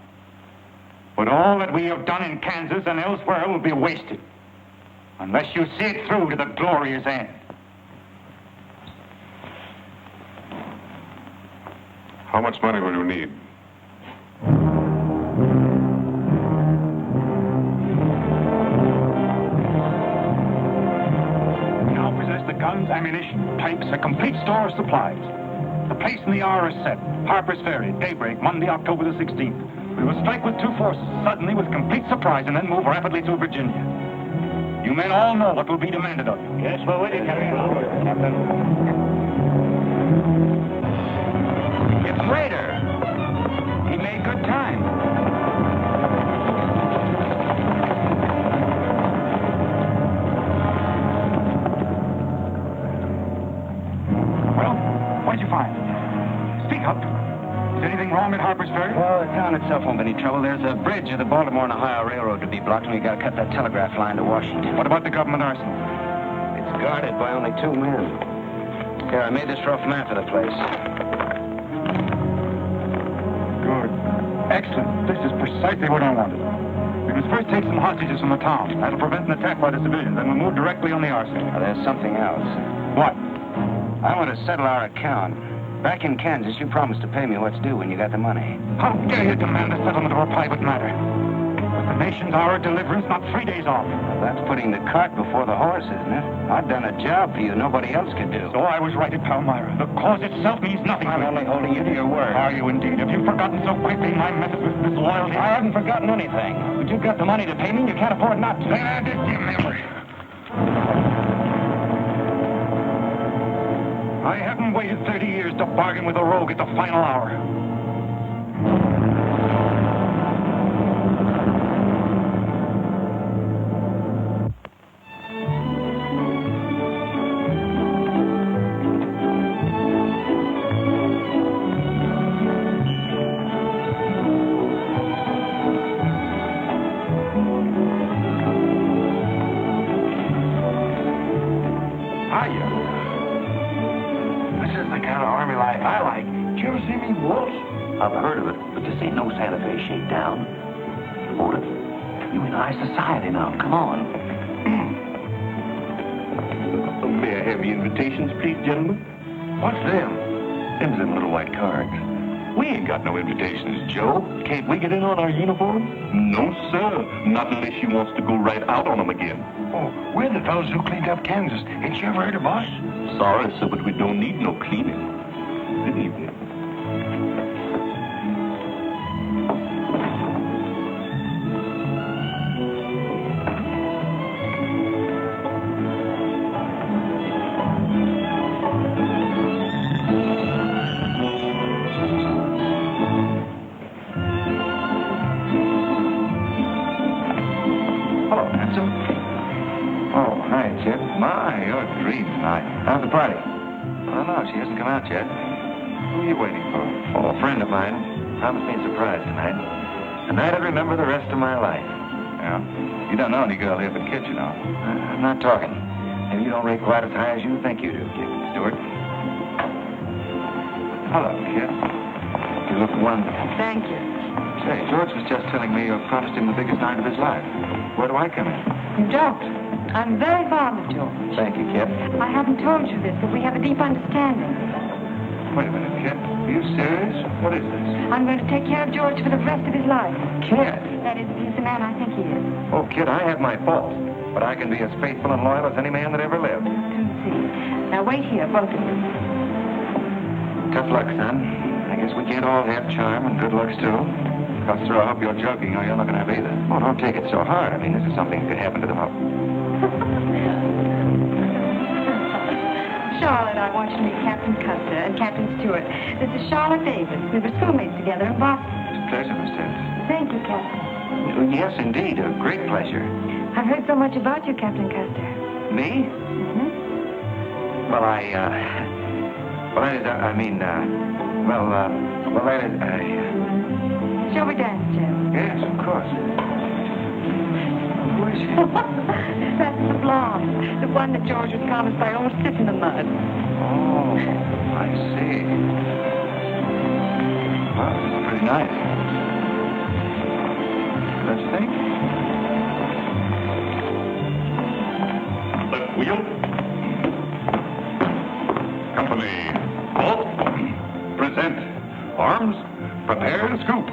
But all that we have done in Kansas and elsewhere will be wasted unless you see it through to the glorious end. How much money will you need? We now possess the guns, ammunition, pipes, a complete store of supplies. The place and the hour is set. Harper's Ferry, daybreak, Monday, October the 16th. We will strike with two forces, suddenly with complete surprise, and then move rapidly to Virginia. You men all know what will be demanded of you. Yes, we're with you, Captain. It's Rader. He made good time. Well, what did you find? Speak up. Is anything wrong at Harper's Ferry? Well, the town itself won't be any trouble. There's a bridge of the Baltimore and Ohio Railroad to be blocked, and we got to cut that telegraph line to Washington. What about the government arsenal? It's guarded by only 2 men. Here, I made this rough map of the place. Good. Excellent. This is precisely what I wanted. We must first take some hostages from the town. That'll prevent an attack by the civilians, then we'll move directly on the arsenal. Now, there's something else. What? I want to settle our account. Back in Kansas, you promised to pay me what's due when you got the money. How dare you demand the settlement of a private matter? But the nation's hour of deliverance, not 3 days off. Well, that's putting the cart before the horse, isn't it? I've done a job for you nobody else could do. So I was right at Palmyra. The cause itself means nothing to I'm me. only holding you to your word. Are you indeed? Have you forgotten so quickly my methods with disloyalty? I haven't forgotten anything. But you've got the money to pay me, and you can't afford not to. Then add this to your memory. I haven't waited 30 years to bargain with a rogue at the final hour. Hiya. This is the kind of army life I like. Did you ever see me wolves? I've heard of it, but this ain't no Santa Fe shakedown. Hold it. You in high society now. Come on. May I have your invitations, please, gentlemen? What's them? Them's them little white cards. We ain't got no invitations, Joe. Can't we get in on our uniform? No, sir. Not unless she wants to go right out on them again. Oh, we're the fellows who cleaned up Kansas. Ain't you ever heard of us? Sorry, sir, but we don't need no cleaning. Good evening. My, you're a dream tonight. How's the party? Oh, no, she hasn't come out yet. Who are you waiting for? Oh, a friend of mine. Promised me a surprise tonight. A night I'd remember the rest of my life. Yeah? You don't know any girl here but Kit, you know. I'm not talking. Maybe you don't rate quite as high as you think you do, Kit Stewart. Hello, Kit. You look wonderful. Thank you. Say, George was just telling me you promised him the biggest night of his life. Where do I come in? You don't. I'm very fond of George. Thank you, Kit. I haven't told you this, but we have a deep understanding. Wait a minute, Kit. Are you serious? What is this? I'm going to take care of George for the rest of his life. Kit! That is, if he's the man I think he is. Oh, Kit, I have my faults, but I can be as faithful and loyal as any man that ever lived. See. Now wait here, both of you. Tough luck, son. I guess we can't all have charm and good looks, too. Custer, I hope you're joking or you're not going to have either. Oh, don't take it so hard. I mean, this is something that could happen to them all. Charlotte, I want you to meet Captain Custer and Captain Stewart. This is Charlotte Davis. We were schoolmates together in Boston. It's a pleasure, Miss Davis. Thank you, Captain. Yes, indeed. A great pleasure. I've heard so much about you, Captain Custer. Me? Mm-hmm. Well, that is, Shall we dance, Jim? Yes, of course. Who is she? That's the blonde. The one that George was promised by almost sit in the mud. Oh, I see. Well, it's pretty nice. Don't you think? Left wheel. Company. Halt. Present. Arms. Prepare and scoop.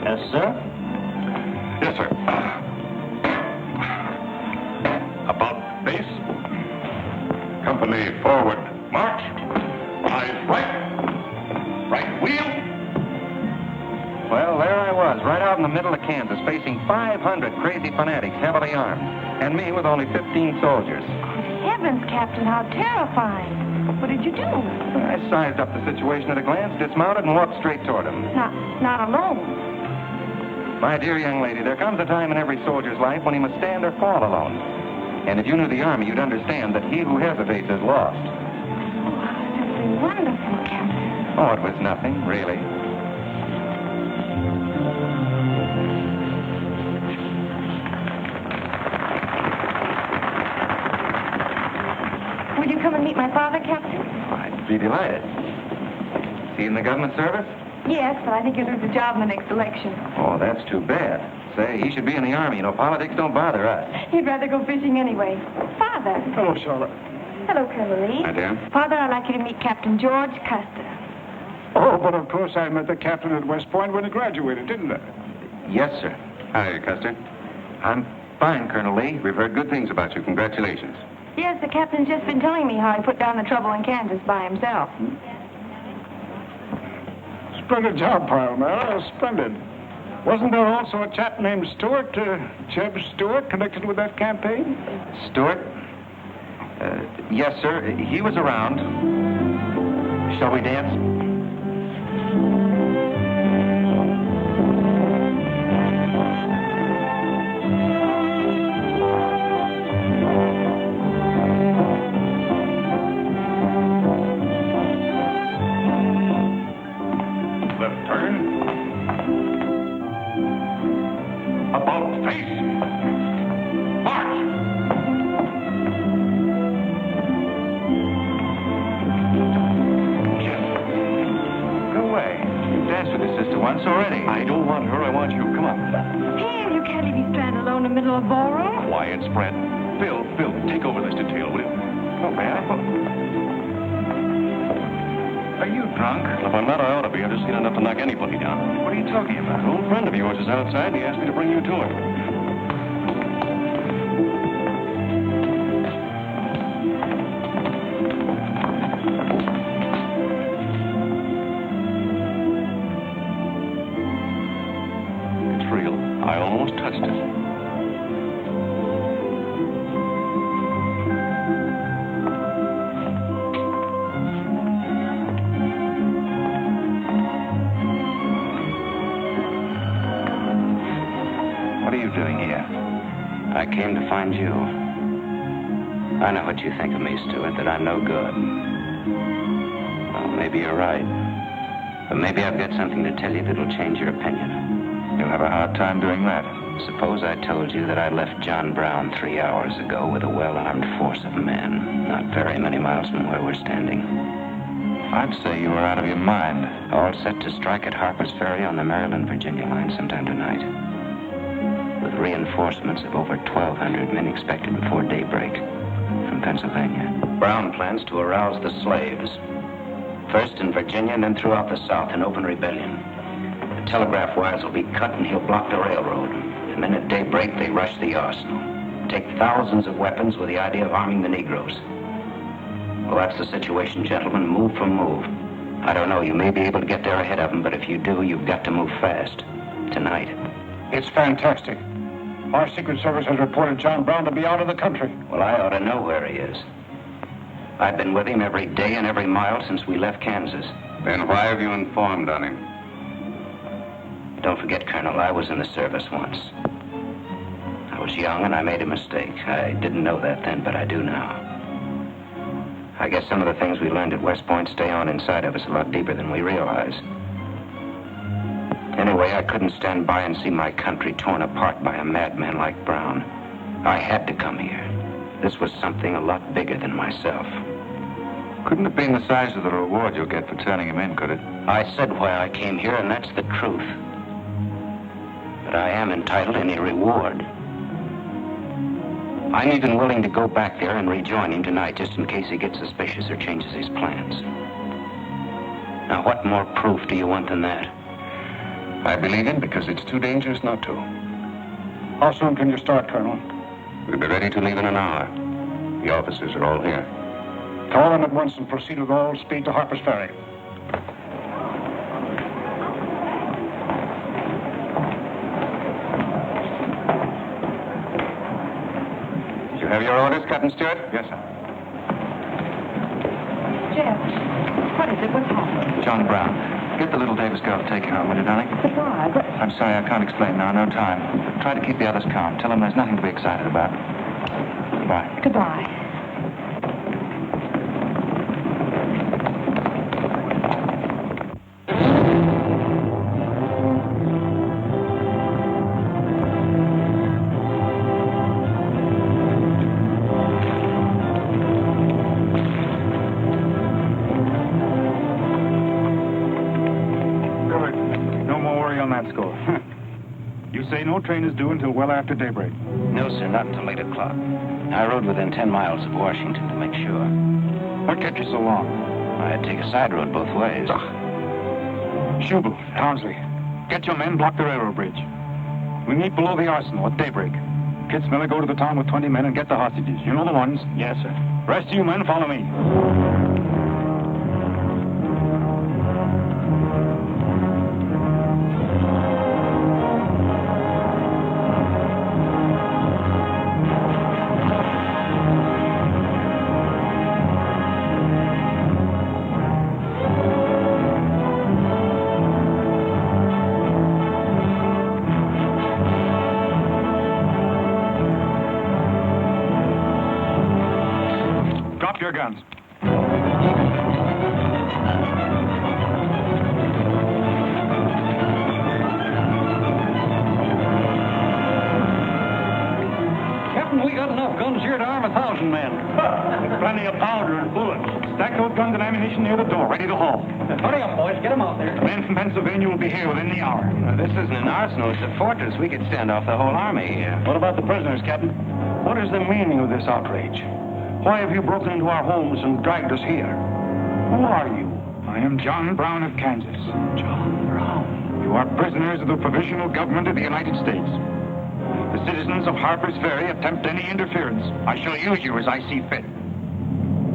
Yes, sir? Yes, sir. About base. Company forward. March. Eyes right. Right wheel. Well, there I was, right out in the middle of Kansas, facing 500 crazy fanatics, heavily armed, and me with only 15 soldiers. Heavens, Captain, how terrifying. What did you do? I sized up the situation at a glance, dismounted, and walked straight toward him. Not alone. My dear young lady, there comes a time in every soldier's life when he must stand or fall alone. And if you knew the Army, you'd understand that he who hesitates is lost. Oh, simply wonderful, Captain. Oh, it was nothing, really. Will you come and meet my father, Captain? I'd be delighted. Is he in the government service? Yes, but I think he'll lose the job in the next election. Oh, that's too bad. Say, he should be in the Army. You know, politics don't bother us. He'd rather go fishing anyway. Father. Hello, Charlotte. Hello, Colonel Lee. Hi, dear. Father, I'd like you to meet Captain George Custer. Oh, but of course I met the captain at West Point when he graduated, didn't I? Yes, sir. Hi, Custer. I'm fine, Colonel Lee. We've heard good things about you. Congratulations. Yes, the captain's just been telling me how he put down the trouble in Kansas by himself. Splendid job, Palmyra. Splendid. Wasn't there also a chap named Stewart, Jeb Stewart, connected with that campaign? Stewart? Yes, sir. He was around. Shall we dance? Marlboro? Quiet, Spread. Phil, take over this detail, will you? Oh, man. Are you drunk? If I'm not, I ought to be. I've just seen enough to knock anybody down. What are you talking about? An old friend of yours is outside, and he asked me to bring you to him. It's real. I almost touched it. What are you doing here? I came to find you. I know what you think of me, Stuart, that I'm no good. Well, maybe you're right. But maybe I've got something to tell you that'll change your opinion. You'll have a hard time doing that. Suppose I told you that I left John Brown 3 hours ago with a well-armed force of men, not very many miles from where we're standing. I'd say you were out of your mind. All set to strike at Harper's Ferry on the Maryland-Virginia line sometime tonight. With reinforcements of over 1,200 men expected before daybreak from Pennsylvania. Brown plans to arouse the slaves. First in Virginia and then throughout the South in open rebellion. The telegraph wires will be cut and he'll block the railroad. And then at daybreak they rush the arsenal. Take thousands of weapons with the idea of arming the Negroes. Well, that's the situation, gentlemen, move for move. I don't know, you may be able to get there ahead of them, but if you do, you've got to move fast. Tonight. It's fantastic. Our Secret Service has reported John Brown to be out of the country. Well, I ought to know where he is. I've been with him every day and every mile since we left Kansas. Then why have you informed on him? Don't forget, Colonel, I was in the service once. I was young and I made a mistake. I didn't know that then, but I do now. I guess some of the things we learned at West Point stay on inside of us a lot deeper than we realize. Anyway, I couldn't stand by and see my country torn apart by a madman like Brown. I had to come here. This was something a lot bigger than myself. Couldn't have been the size of the reward you'll get for turning him in, could it? I said why I came here, and that's the truth. But I am entitled to any reward. I'm even willing to go back there and rejoin him tonight, just in case he gets suspicious or changes his plans. Now, what more proof do you want than that? I believe him because it's too dangerous not to. How soon can you start, Colonel? We'll be ready to leave in an hour. The officers are all here. Call in at once and proceed with all speed to Harper's Ferry. Did you have your orders, Captain Stewart? Yes, sir. Jeff, what is it? What's happened? John Brown. Get the little Davis girl to take care of him, will you, darling? But why? But... I'm sorry, I can't explain now. No time. Try to keep the others calm. Tell them there's nothing to be excited about. Goodbye. Goodbye. No train is due until well after daybreak. No, sir, not until 8 o'clock. I rode within 10 miles of Washington to make sure. What kept you so long? I had to take a side road both ways. Schubel, Townsley, get your men, block the railroad bridge. We meet below the arsenal at daybreak. Kitzmiller, go to the town with 20 men and get the hostages. You know the ones. Yes, sir. Rest of you men, follow me. Your guns. Captain, we got enough guns here to arm 1,000 men. command. With plenty of powder and bullets. Stack those guns and ammunition near the door, ready to haul. Hurry up, boys. Get them out there. The men from Pennsylvania will be here within the hour. Now, this isn't an arsenal. It's a fortress. We could stand off the whole army here. What about the prisoners, Captain? What is the meaning of this outrage? Why have you broken into our homes and dragged us here? Who are you? I am John Brown of Kansas. John Brown. You are prisoners of the provisional government of the United States. The citizens of Harper's Ferry attempt any interference. I shall use you as I see fit.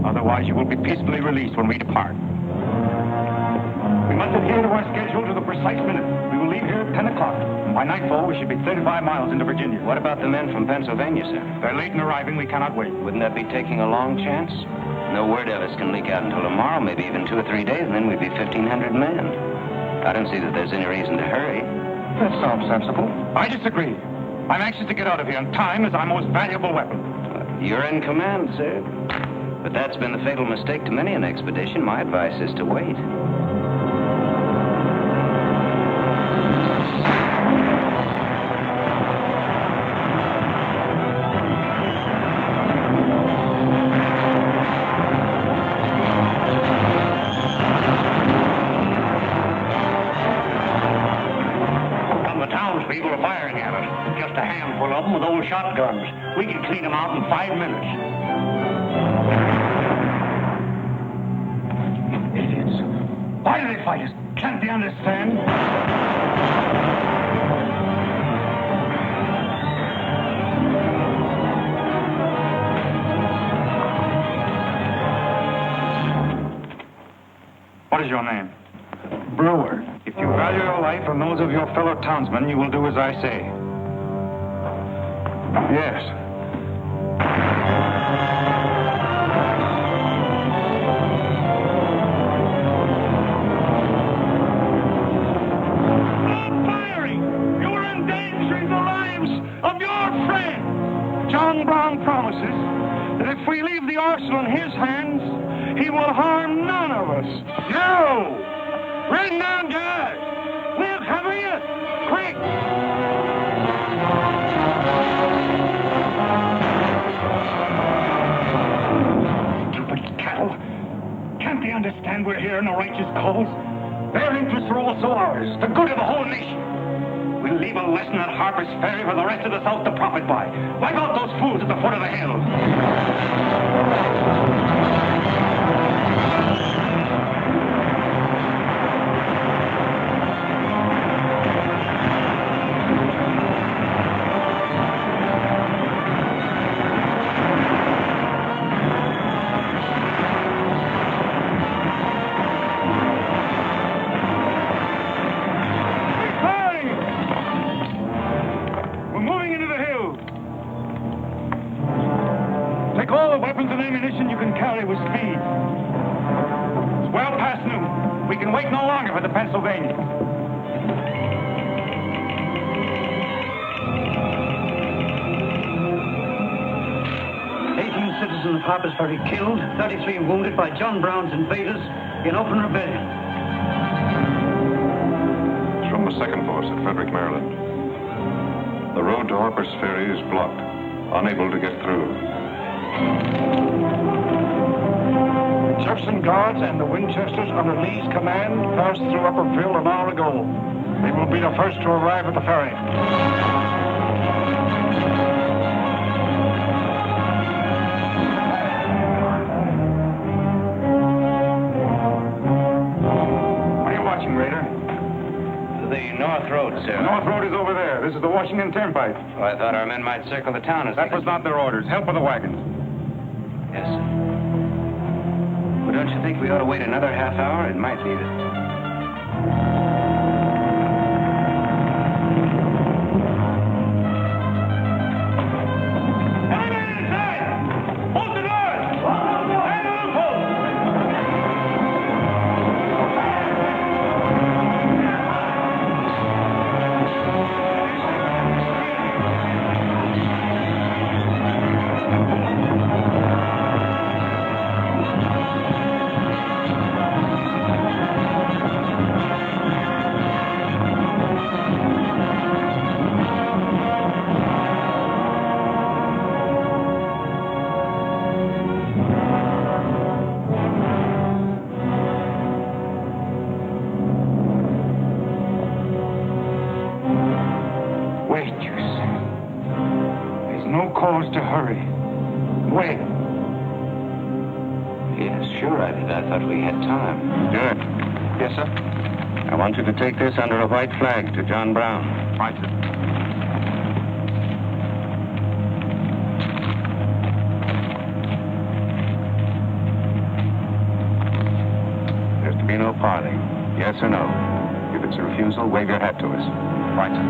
Otherwise, you will be peacefully released when we depart. We must adhere to our schedule to the precise minute. We will leave here at 10 o'clock. And by nightfall, we should be 35 miles into Virginia. What about the men from Pennsylvania, sir? They're late in arriving. We cannot wait. Wouldn't that be taking a long chance? No word of us can leak out until tomorrow, maybe even 2 or 3 days, and then we'd be 1,500 men. I don't see that there's any reason to hurry. That sounds sensible. I disagree. I'm anxious to get out of here, and time is our most valuable weapon. You're in command, sir. But that's been the fatal mistake to many an expedition. My advice is to wait. People are firing at us. Just a handful of them with old shotguns. We can clean them out in 5 minutes. Idiots. Why do they fight us? Can't they understand? What is your name? Brewer. If you value your life and those of your fellow townsmen, you will do as I say. Yes. Stop firing! You are endangering the lives of your friend! John Brown promises that if we leave the arsenal in his hands, he will harm none of us. No! Bring down, guys! We'll cover you! Quick! Stupid cattle! Can't they understand we're here in a righteous cause? Their interests are also ours, the good of the whole nation. We'll leave a lesson at Harper's Ferry for the rest of the South to profit by. Wipe out those fools at the foot of the hill. Take all the weapons and ammunition you can carry with speed. It's well past noon. We can wait no longer for the Pennsylvania. 18 citizens of Harper's Ferry killed, 33 wounded by John Brown's invaders in open rebellion. It's from the 2nd Force at Frederick, Maryland. The road to Harper's Ferry is blocked, unable to get through. Jefferson Guards and the Winchesters under Lee's command passed through Upperville an hour ago. They will be the first to arrive at the ferry. What are you watching, Raider? The North Road, sir. The North Road is over there. This is the Washington Turnpike. Oh, I thought our men might circle the town as That was not their orders. Help with the wagons. Yes, sir. Well, don't you think we ought to wait another half hour? It might be that... virtues. There's no cause to hurry. Wait. Yes, sure I did. I thought we had time. Good. Yes, sir? I want you to take this under a white flag to John Brown. Right, sir. There's to be no parley. Yes or no? If it's a refusal, wave your hat to us. Right, sir.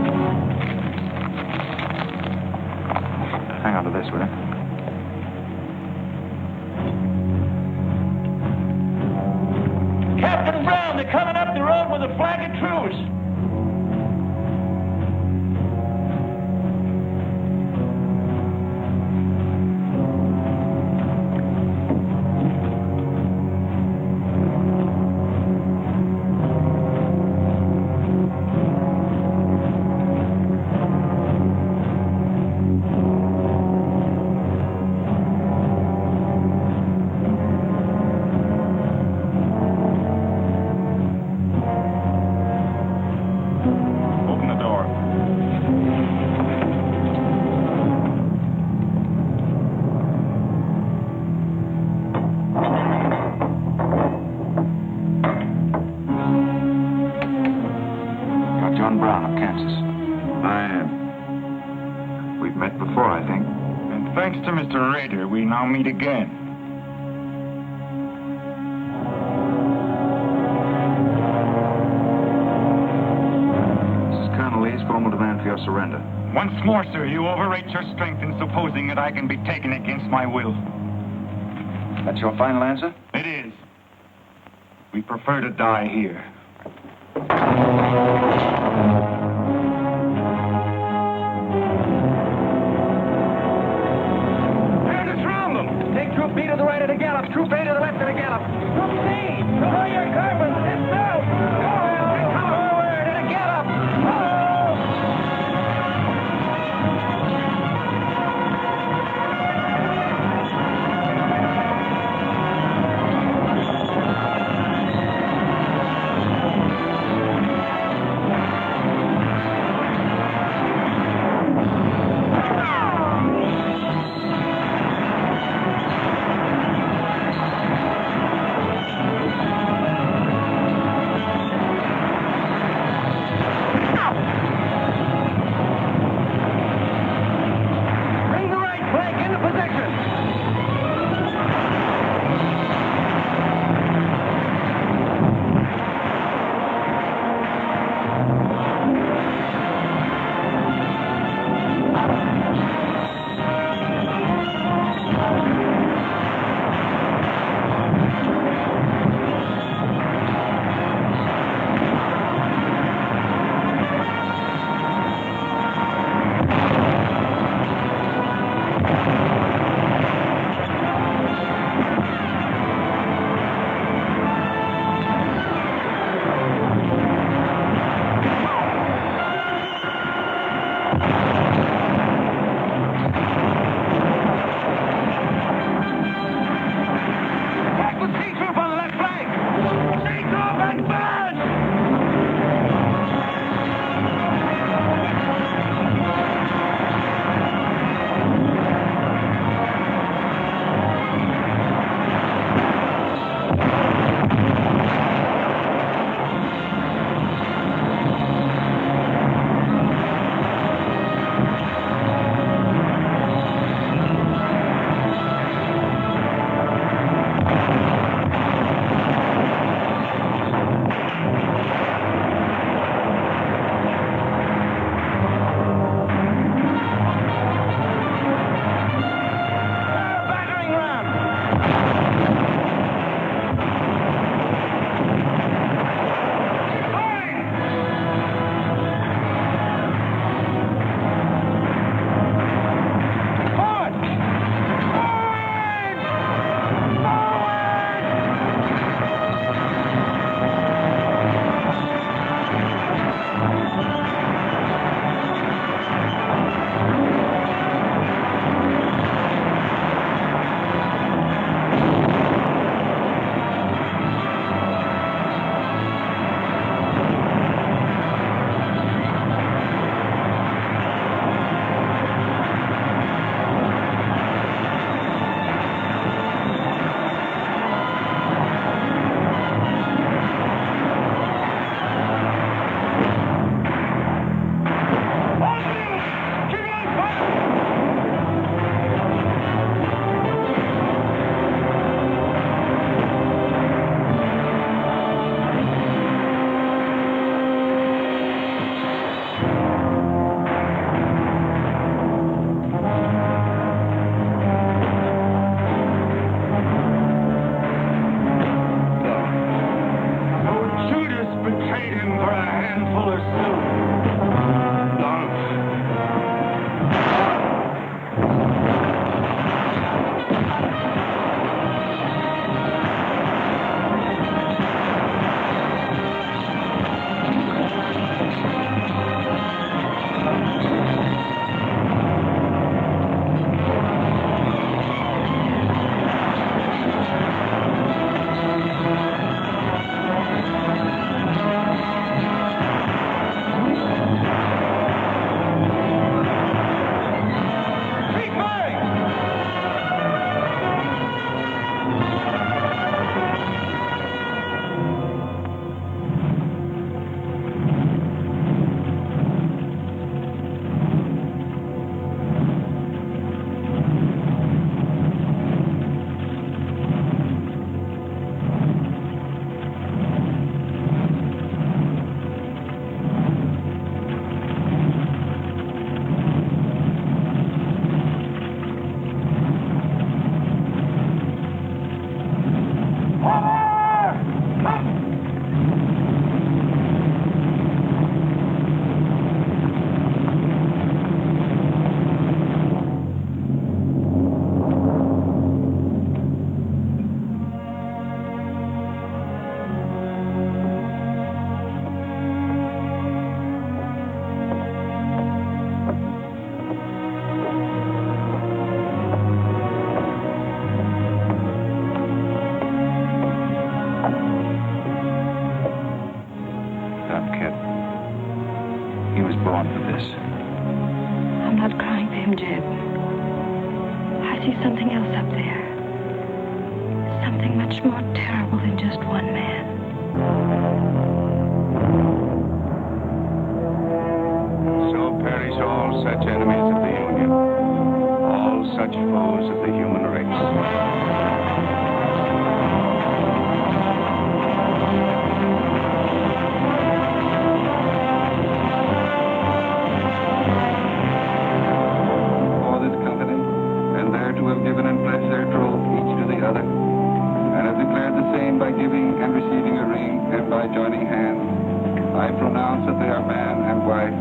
Hang on to this, will you? Captain Brown, they're coming up the road with a flag of truce. Thanks to Mr. Rader, we now meet again. This is Colonel Lee's formal demand for your surrender. Once more, sir, you overrate your strength in supposing that I can be taken against my will. That's your final answer? It is. We prefer to die here. Troop B to the right of the gallop. Troop A to the left of the gallop. Troop C, lower your carbons. It's out. Come forward at a gallop. see something else up there. Something much more terrible than just one man. So perish all such enemies of the Union, all such foes of the human race. By giving and receiving a ring and by joining hands, I pronounce that they are man and wife,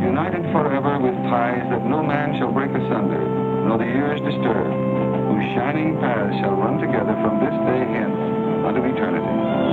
united forever with ties that no man shall break asunder, nor the years disturb, whose shining paths shall run together from this day hence unto eternity.